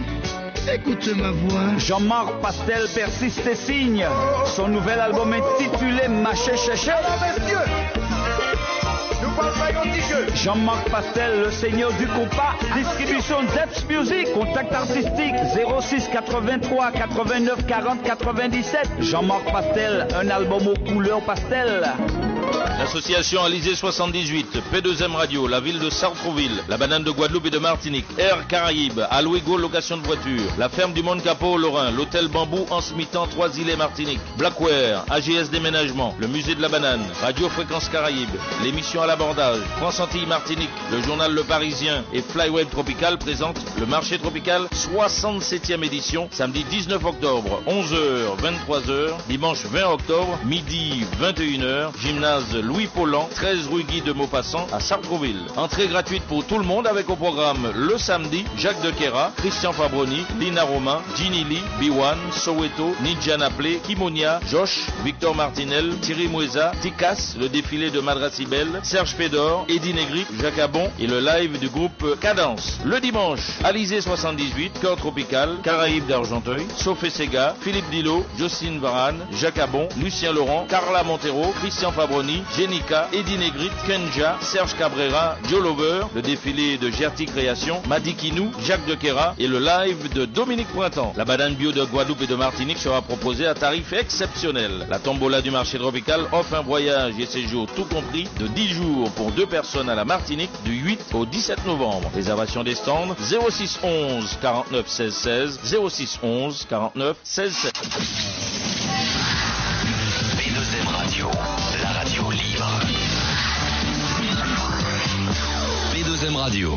écoute ma voix. Jean-Marc Pastel persiste et signe. Son nouvel album intitulé Maché Chéché. Jean-Marc Pastel, le seigneur du compas. Distribution Depth Music. Contact artistique 06 83 89 40 97. Jean-Marc Pastel, un album aux couleurs pastel. L'association Alizé 78, P2M Radio, la ville de Sartrouville, la banane de Guadeloupe et de Martinique, Air Caraïbes, Alouigo location de voiture, la ferme du Monde Capot au Lorrain, l'hôtel Bambou en Smitan, 3 îlets Martinique, Blackware, AGS Déménagement, le musée de la banane, Radio Fréquence Caraïbes, l'émission à l'abordage, France Antilles Martinique, le journal Le Parisien et Flyweb Tropical présentent le marché tropical 67e édition, samedi 19 octobre, 11h, 23h, dimanche 20 octobre, midi 21h, gymnase Louis Paulan, 13 rue Guy de Maupassant à Sartrouville. Entrée gratuite pour tout le monde avec au programme le samedi Jacques Dequera, Christian Fabroni, Lina Romain, Ginny Lee, Biwan, Soweto, Nidja Naplé, Kimonia, Josh, Victor Martinel, Thierry Moueza, Tikas, le défilé de Madrasibel, Serge Fédor, Eddie Negri, Jacques Abon et le live du groupe Cadence. Le dimanche, Alizé 78, Cœur Tropical, Caraïbes d'Argenteuil, Sophie Sega, Philippe Dillot, Jocelyne Varane, Jacques Abon, Lucien Laurent, Carla Montero, Christian Fabroni, Jenica, Eddie Negrit, Kenja, Serge Cabrera, Joe Lover, le défilé de Gerti Création, Madi Kinou, Jacques Dequera et le live de Dominique Printemps. La banane bio de Guadeloupe et de Martinique sera proposée à tarif exceptionnel. La tombola du marché tropical offre un voyage et séjour tout compris de 10 jours pour 2 personnes à la Martinique du 8 au 17 novembre. Réservation des stands 06 11 49 16 16 06 11 49 16 16. P2M Radio, la radio libre. P2M Radio.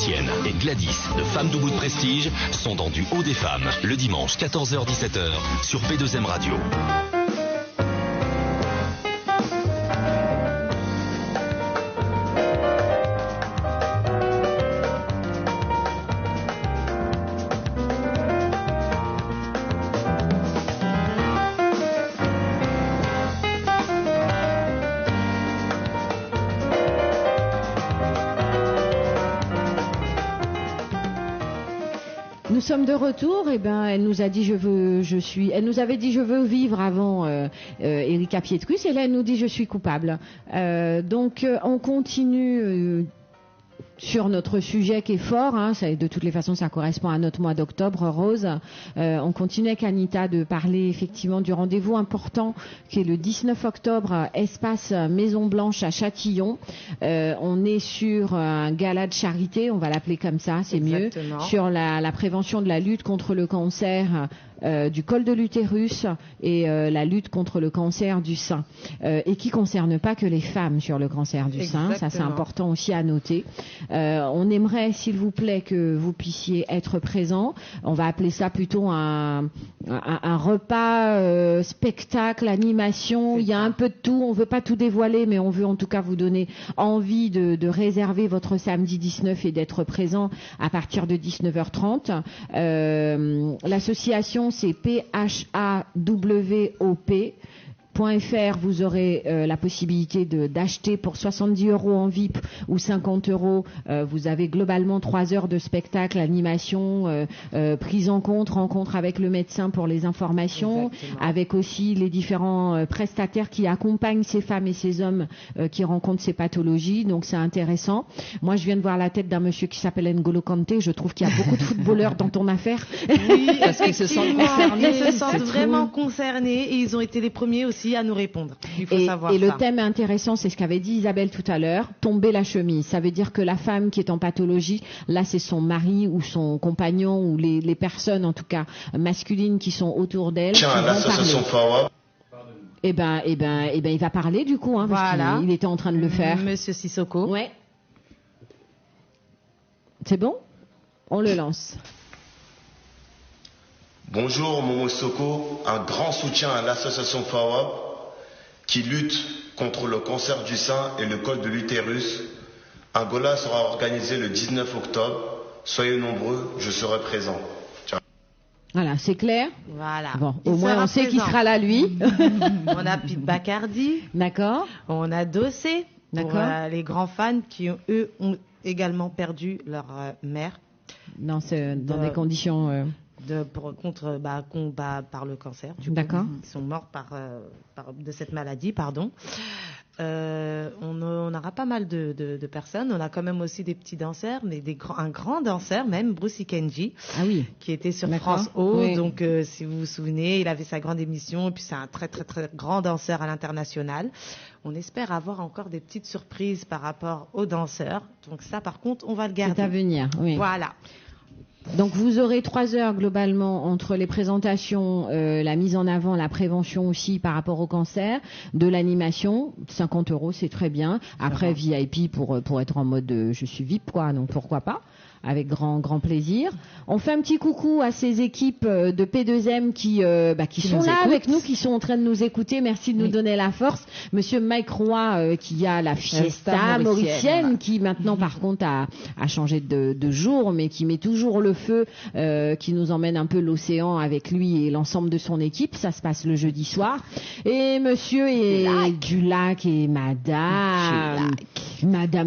Lucienne et Gladys de Femmes Debout de Prestige sont dans Du Haut des Femmes, le dimanche 14h-17h sur P2M Radio. Nous sommes de retour. Eh ben, elle nous a dit elle nous avait dit je veux vivre avant Erika Pietrus, et là elle nous dit je suis coupable. Donc on continue sur notre sujet qui est fort, hein, de toutes les façons ça correspond à notre mois d'octobre rose. On continue avec Anita de parler effectivement du rendez-vous important qui est le 19 octobre, espace Maison Blanche à Châtillon. On est sur un gala de charité, on va l'appeler comme ça, c'est Exactement. mieux, sur la prévention de la lutte contre le cancer du col de l'utérus et la lutte contre le cancer du sein, et qui concerne pas que les femmes sur le cancer du sein. Ça c'est important aussi à noter. On aimerait s'il vous plaît que vous puissiez être présents. On va appeler ça plutôt un repas, spectacle, animation. Il y a un peu de tout, on veut pas tout dévoiler, mais on veut en tout cas vous donner envie de réserver votre samedi 19 et d'être présent à partir de 19h30. L'association c'est PHAWOP.fr. Vous aurez la possibilité d'acheter pour 70 € en VIP ou 50 €. Vous avez globalement 3 heures de spectacle, animation, prise en compte, rencontre avec le médecin pour les informations, avec aussi les différents prestataires qui accompagnent ces femmes et ces hommes qui rencontrent ces pathologies. Donc c'est intéressant. Moi je viens de voir la tête d'un monsieur qui s'appelle N'Golo Kanté. Je trouve qu'il y a beaucoup de footballeurs dans ton affaire. Oui, parce qu'ils se sentent concernés. Ils se sentent vraiment concernés et ils ont été les premiers aussi à nous répondre. Il faut savoir ça. Et le thème intéressant, c'est ce qu'avait dit Isabelle tout à l'heure, tomber la chemise. Ça veut dire que la femme qui est en pathologie, là c'est son mari ou son compagnon ou les personnes en tout cas masculines qui sont autour d'elle. Tiens, l'association Forward. Eh ben, il va parler du coup, hein, parce voilà. qu'il était en train de le faire. Monsieur Sissoko. Ouais. C'est bon? On le lance. Bonjour Momo Soko, un grand soutien à l'association Forward qui lutte contre le cancer du sein et le col de l'utérus. Un gala sera organisé le 19 octobre. Soyez nombreux, je serai présent. Ciao. Voilà, c'est clair. Voilà. Bon, au moins on sait qui sera là lui. On a Pete Bacardi. D'accord. On a Dossé. D'accord. Pour les grands fans qui eux ont également perdu leur mère. Dans des conditions. Combat par le cancer. D'accord. Ils sont morts de cette maladie, pardon. On aura pas mal de personnes. On a quand même aussi des petits danseurs, mais un grand danseur même, Bruce Ikenji, qui était sur France O. Oui. Donc, si vous vous souvenez, il avait sa grande émission et puis c'est un très très très grand danseur à l'international. On espère avoir encore des petites surprises par rapport aux danseurs. Donc ça, par contre, on va le garder. C'est à venir. Oui. Voilà. Donc vous aurez 3 heures globalement entre les présentations, la mise en avant, la prévention aussi par rapport au cancer, de l'animation, 50 €, c'est très bien. Après VIP pour être en mode je suis VIP quoi, donc pourquoi pas. Avec grand plaisir. On fait un petit coucou à ces équipes de P2M qui sont là avec nous, qui sont en train de nous écouter. Merci de nous donner la force. Monsieur Mike Roy qui a la fiesta mauricienne qui maintenant par contre a changé de jour, mais qui met toujours le feu, qui nous emmène un peu l'océan avec lui et l'ensemble de son équipe. Ça se passe le jeudi soir. Et monsieur Dulac et Madame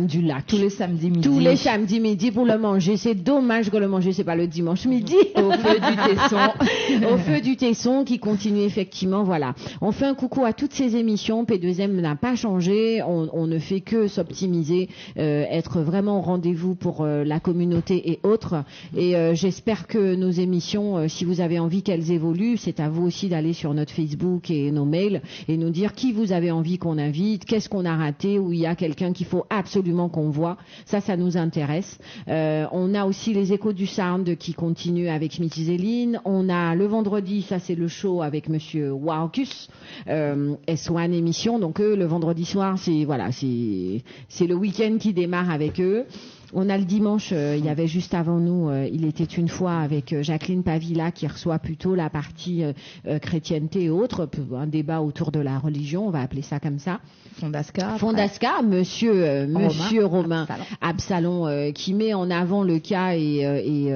Dulac. Tous les samedis midi. Tous les samedis midi pour le manger. C'est dommage que le manger, c'est pas le dimanche midi. Au feu du tesson. Au feu du tesson qui continue effectivement, voilà. On fait un coucou à toutes ces émissions. P2M n'a pas changé. On ne fait que s'optimiser, être vraiment au rendez-vous pour la communauté et autres. Et j'espère que nos émissions, si vous avez envie qu'elles évoluent, c'est à vous aussi d'aller sur notre Facebook et nos mails et nous dire qui vous avez envie qu'on invite, qu'est-ce qu'on a raté, où il y a quelqu'un qu'il faut absolument qu'on voit. Ça nous intéresse. On a aussi les échos du sound qui continuent avec Smithy Zéline. On a le vendredi, ça c'est le show avec monsieur Warkus, S1 émission. Donc eux, le vendredi soir, c'est le week-end qui démarre avec eux. On a le dimanche, il y avait juste avant nous, il était une fois avec Jacqueline Pavilla qui reçoit plutôt la partie chrétienté et autres, un débat autour de la religion, on va appeler ça comme ça. Fondasca, monsieur Romain Absalon, qui met en avant le cas et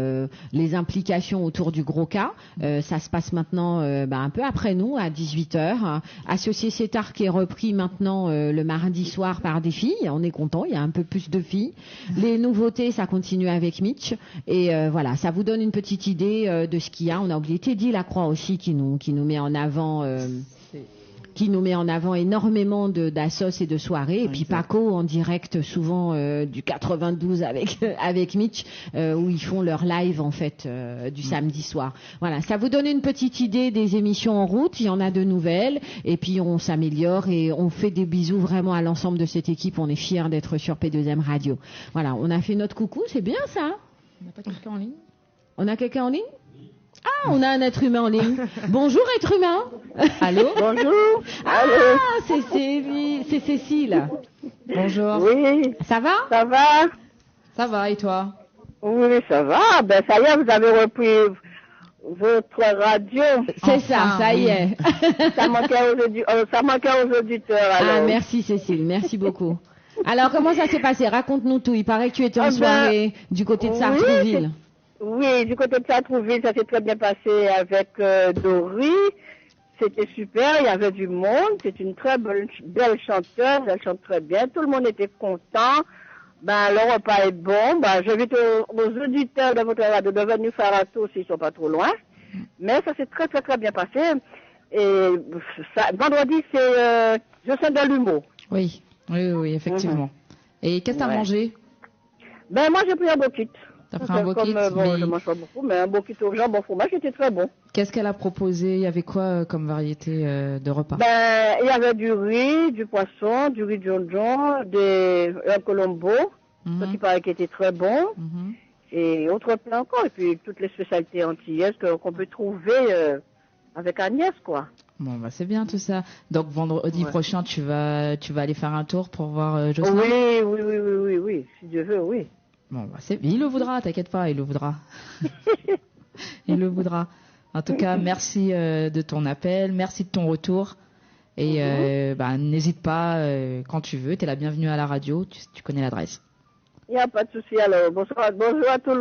les implications autour du gros cas. Ça se passe maintenant un peu après nous, à 18h. Associé Cétar qui est repris maintenant le mardi soir par des filles. On est content, il y a un peu plus de filles. Les nouveautés, ça continue avec Mitch. Et voilà, ça vous donne une petite idée de ce qu'il y a. On a oublié Teddy Lacroix aussi qui nous met en avant... qui nous met en avant énormément d'assos et de soirées. Et puis Paco en direct souvent du 92 avec Mitch où ils font leur live en fait du samedi soir. Voilà, ça vous donne une petite idée des émissions en route. Il y en a de nouvelles et puis on s'améliore et on fait des bisous vraiment à l'ensemble de cette équipe. On est fiers d'être sur P2M Radio. Voilà, on a fait notre coucou, c'est bien ça. On n'a pas quelqu'un en ligne? On a quelqu'un en ligne? Ah, on a un être humain en ligne. Bonjour être humain. Allô? Bonjour. Ah, c'est Cécile. Bonjour. Oui. Ça va? Ça va? Ça va, et toi? Oui, ça va. Ben, ça y est, vous avez repris votre radio. C'est ça, ça y est. Ça manquait aux auditeurs. Alors. Ah, merci Cécile, merci beaucoup. Alors, comment ça s'est passé? Raconte-nous tout. Il paraît que tu étais en soirée du côté de Sartrouville. Oui, du côté de Sartrouville, ça s'est très bien passé avec Dory. C'était super, il y avait du monde. C'est une très belle chanteuse, elle chante très bien. Tout le monde était content. Le repas est bon. J'invite aux auditeurs de votre radio de venir faire un tour s'ils ne sont pas trop loin. Mais ça s'est très, très, très bien passé. Et vendredi, c'est je sens de l'humour. Oui, effectivement. Et qu'est-ce que tu as mangé? Moi, j'ai pris un beau kit. T'as pris un beau kit, je mange pas beaucoup, mais un beau kit au jambon fromage, c'était très bon. Qu'est-ce qu'elle a proposé? Il y avait quoi comme variété de repas? Il y avait du riz, du poisson, du riz jonjon, un colombo, ce qui paraît qu'il était très bon, et autre plat encore, et puis toutes les spécialités antillaises qu'on peut trouver avec Agnès, quoi. Bon, c'est bien tout ça. Donc vendredi prochain, tu vas aller faire un tour pour voir Jocelyn? Oui, si Dieu veut, oui. Bon, il le voudra, t'inquiète pas, il le voudra. Il le voudra. En tout cas, merci de ton appel, merci de ton retour. Et n'hésite pas quand tu veux, t'es la bienvenue à la radio, tu connais l'adresse. Il n'y a pas de souci alors. Bonjour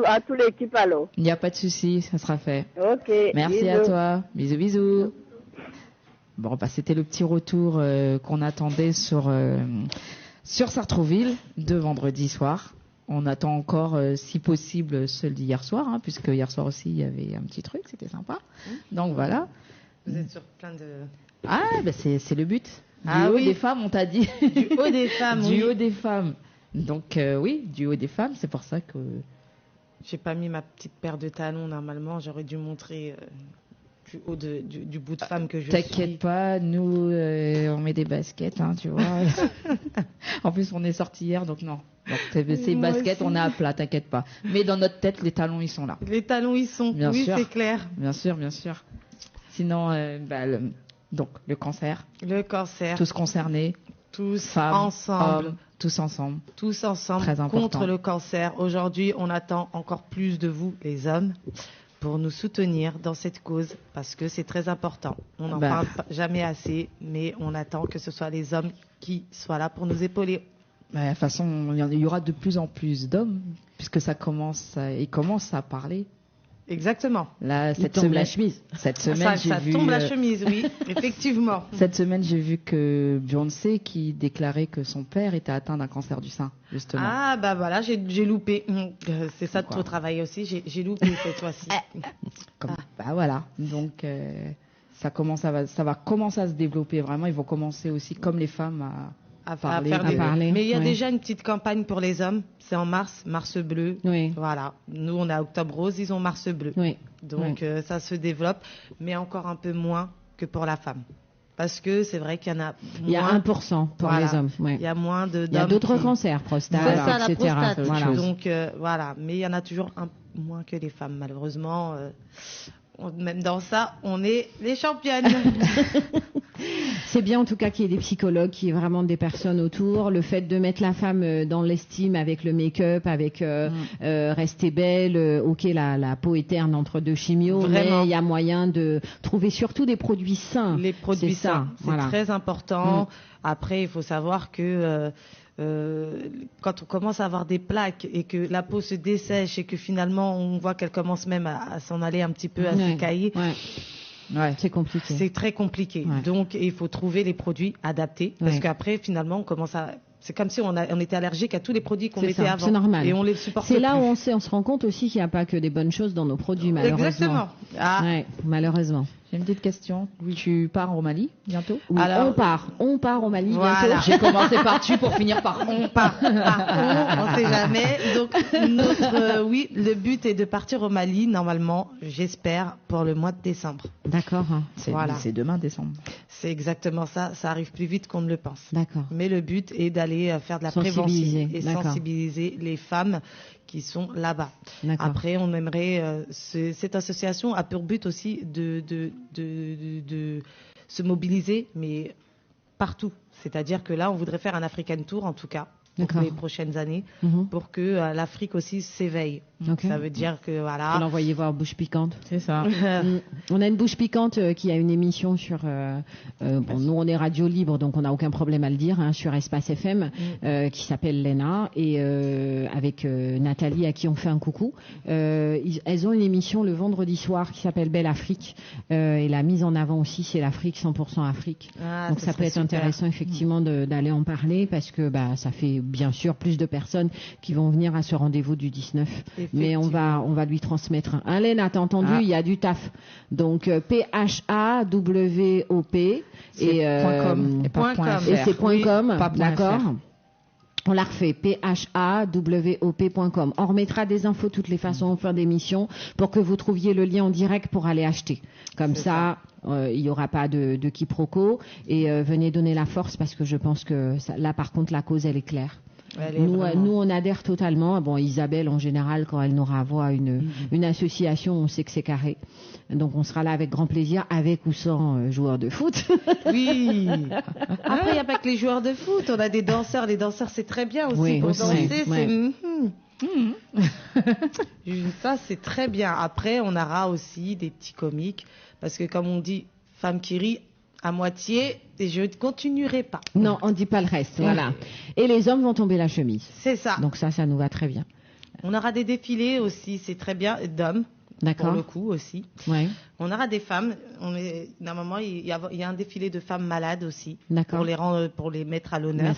à toute l'équipe alors. Il n'y a pas de souci, ça sera fait. Ok. Merci à toi. Bisous. Bon, c'était le petit retour qu'on attendait sur Sartrouville de vendredi soir. On attend encore, si possible, celle d'hier soir, puisque hier soir aussi, il y avait un petit truc, c'était sympa. Donc voilà. Vous êtes sur plein de... Ah, c'est le but. Du haut des femmes, on t'a dit. Du haut des femmes, Du haut des femmes. Donc du haut des femmes, c'est pour ça que... J'ai pas mis ma petite paire de talons, normalement, j'aurais dû montrer... du haut du bout de femme que je suis. T'inquiète pas, nous on met des baskets, tu vois. En plus on est sortis hier, donc non. Donc ces baskets, on est à plat, t'inquiète pas. Mais dans notre tête, les talons ils sont là. Les talons ils sont, bien sûr. C'est clair. Bien sûr. Sinon, donc le cancer. Le cancer. Tous concernés. Tous femmes, ensemble. Hommes, tous ensemble. Tous ensemble. Très important. Contre le cancer. Aujourd'hui, on attend encore plus de vous, les hommes, pour nous soutenir dans cette cause, parce que c'est très important. On n'en parle jamais assez, mais on attend que ce soit les hommes qui soient là pour nous épauler. De toute façon, il y aura de plus en plus d'hommes, puisque ils commencent à parler. Exactement. Là, cette semaine, la chemise. Cette semaine, ça tombe la chemise, oui, effectivement. Cette semaine, j'ai vu que Beyoncé qui déclarait que son père était atteint d'un cancer du sein, justement. Ah, voilà, j'ai loupé. C'est ça de trop travailler aussi, j'ai loupé cette fois-ci. Voilà. Donc, ça va commencer à se développer vraiment. Ils vont commencer aussi, comme les femmes, à parler. Mais il y a déjà une petite campagne pour les hommes. C'est en mars bleu. Oui. Voilà. Nous, on a octobre rose, ils ont mars bleu. Oui. Donc, ça se développe, mais encore un peu moins que pour la femme. Parce que c'est vrai qu'il y en a moins. Il y a 1% pour les hommes. Ouais. Il y a moins d'hommes. Il y a d'autres cancers, prostate, etc. La prostate. Voilà. Donc, voilà. Mais il y en a toujours moins que les femmes, malheureusement. Même dans ça, on est les championnes. C'est bien en tout cas qu'il y ait des psychologues, qu'il y ait vraiment des personnes autour. Le fait de mettre la femme dans l'estime avec le make-up, avec rester belle, ok, la peau est terne entre deux chimios, mais il y a moyen de trouver surtout des produits sains. Les produits sains, c'est très important. Après, il faut savoir que quand on commence à avoir des plaques et que la peau se dessèche et que finalement on voit qu'elle commence même à s'en aller un petit peu, à s'écailler. Ouais, c'est compliqué. C'est très compliqué. Ouais. Donc, il faut trouver les produits adaptés. Parce qu'après, finalement, on commence à... C'est comme si on était allergique à tous les produits qu'on mettait avant. C'est normal. Et on les supporte plus. C'est là où on se rend compte aussi qu'il n'y a pas que des bonnes choses dans nos produits, malheureusement. Exactement. Ouais, malheureusement. J'ai une petite question. Tu pars au Mali bientôt? Oui, alors, on part au Mali bientôt. J'ai commencé par tu pour finir par on part. On ne sait jamais. Donc, le but est de partir au Mali, normalement, j'espère, pour le mois de décembre. D'accord. C'est demain, décembre. C'est exactement ça. Ça arrive plus vite qu'on ne le pense. D'accord. Mais le but est d'aller faire de la prévention et sensibiliser les femmes qui sont là-bas. Après, on aimerait... cette association a pour but aussi de se mobiliser, mais partout. C'est-à-dire que là, on voudrait faire un African Tour, en tout cas, pour les prochaines années, pour que l'Afrique aussi s'éveille. Ça veut dire que voilà. Faut l'envoyer voir Bouche Piquante. C'est ça. On a une Bouche Piquante qui a une émission sur. Nous, on est radio libre, donc on n'a aucun problème à le dire, sur Espace FM, qui s'appelle Lena, et avec Nathalie, à qui on fait un coucou. Elles ont une émission le vendredi soir qui s'appelle Belle Afrique, et la mise en avant aussi, c'est l'Afrique 100% Afrique. Donc ça peut être intéressant effectivement d'aller en parler, parce que ça fait bien sûr plus de personnes qui vont venir à ce rendez-vous du 19. Mais on va lui transmettre un. Lena, t'as entendu, il y a du taf. Donc PHAWOP et c'est .com, d'accord. On la refait, PHAWOP.com. On remettra des infos de toutes les façons en fin d'émission pour que vous trouviez le lien en direct pour aller acheter. Comme ça. Il n'y aura pas de quiproquo, et venez donner la force, parce que je pense que là par contre la cause elle est claire. Nous on adhère totalement. Bon, Isabelle en général, quand elle nous renvoie une association, on sait que c'est carré. Donc on sera là avec grand plaisir, avec ou sans joueurs de foot. Oui. Après il n'y a pas que les joueurs de foot, on a des danseurs. Les danseurs c'est très bien aussi pour danser. Ça c'est très bien. Après on aura aussi des petits comiques, parce que comme on dit, femme qui rit à moitié, et je ne continuerai pas. Non, on ne dit pas le reste, voilà. Et les hommes vont tomber la chemise. C'est ça. Donc ça nous va très bien. On aura des défilés aussi, c'est très bien, d'hommes. D'accord. Pour le coup aussi. Ouais. On aura des femmes. Normalement, il y a un défilé de femmes malades aussi. D'accord. Pour les mettre à l'honneur.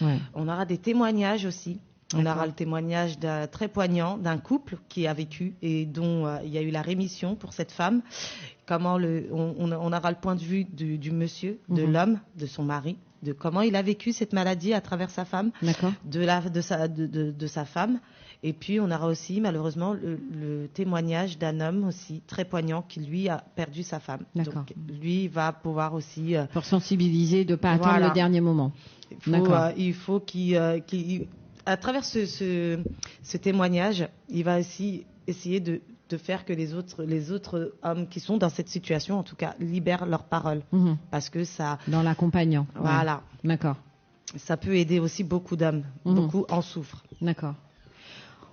Ouais. On aura des témoignages aussi. On aura le témoignage très poignant d'un couple qui a vécu et dont il y a eu la rémission pour cette femme. Comment on aura le point de vue du monsieur, de l'homme, de son mari, de comment il a vécu cette maladie à travers sa femme, de sa femme. Et puis on aura aussi malheureusement le témoignage d'un homme aussi très poignant qui lui a perdu sa femme. D'accord. Donc lui va pouvoir aussi pour sensibiliser, de pas attendre le dernier moment. Il faut qu'il à travers ce témoignage, il va aussi essayer de faire que les autres hommes qui sont dans cette situation, en tout cas, libèrent leurs paroles. Parce que ça... Dans l'accompagnant. Voilà. Ouais. D'accord. Ça peut aider aussi beaucoup d'hommes. Beaucoup en souffrent. D'accord.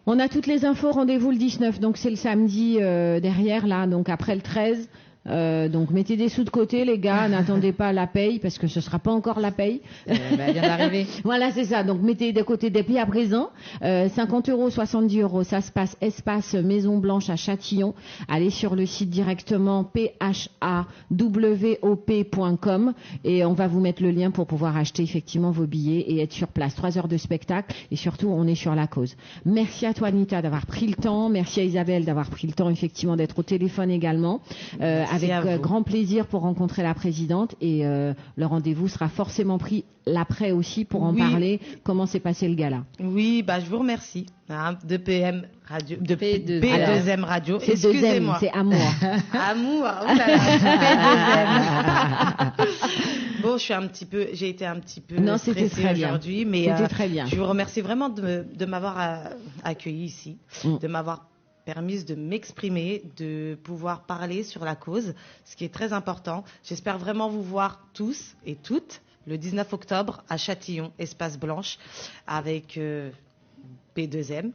On a toutes les infos, rendez-vous le 19, donc c'est le samedi derrière, là, donc après le 13. Donc mettez des sous de côté les gars, n'attendez pas la paye, parce que ce sera pas encore la paye. Elle vient d'arriver. Voilà, c'est ça. Donc mettez de côté des pays à présent. 50 €, 70 €, ça se passe espace Maison Blanche à Châtillon. Allez sur le site directement phawop.com et on va vous mettre le lien pour pouvoir acheter effectivement vos billets et être sur place. 3 heures de spectacle, et surtout on est sur la cause. Merci à toi Anita d'avoir pris le temps. Merci à Isabelle d'avoir pris le temps effectivement d'être au téléphone également. Avec grand plaisir pour rencontrer la présidente, et le rendez-vous sera forcément pris l'après aussi pour en parler. Comment s'est passé le gala? Oui, je vous remercie de PM Radio, de P2M Radio. C'est excusez-moi, c'est Amour. Amour, oh là là, P2M. Bon, j'ai été un petit peu stressée aujourd'hui, mais c'était très bien. Je vous remercie vraiment de m'avoir accueilli ici, de m'avoir permise de m'exprimer, de pouvoir parler sur la cause, ce qui est très important. J'espère vraiment vous voir tous et toutes le 19 octobre à Châtillon, Espace Blanche, avec P2M.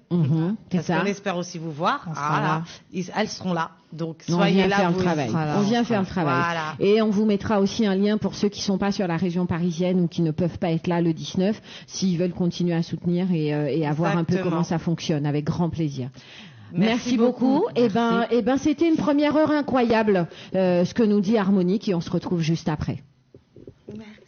Parce qu'on espère aussi vous voir. Elles seront là. Donc soyez là. On vient faire le travail. Voilà. Et on vous mettra aussi un lien pour ceux qui ne sont pas sur la région parisienne ou qui ne peuvent pas être là le 19, s'ils veulent continuer à soutenir et à voir un peu comment ça fonctionne, avec grand plaisir. Merci beaucoup. Et ben, c'était une première heure incroyable, ce que nous dit Harmonique, et on se retrouve juste après. Merci.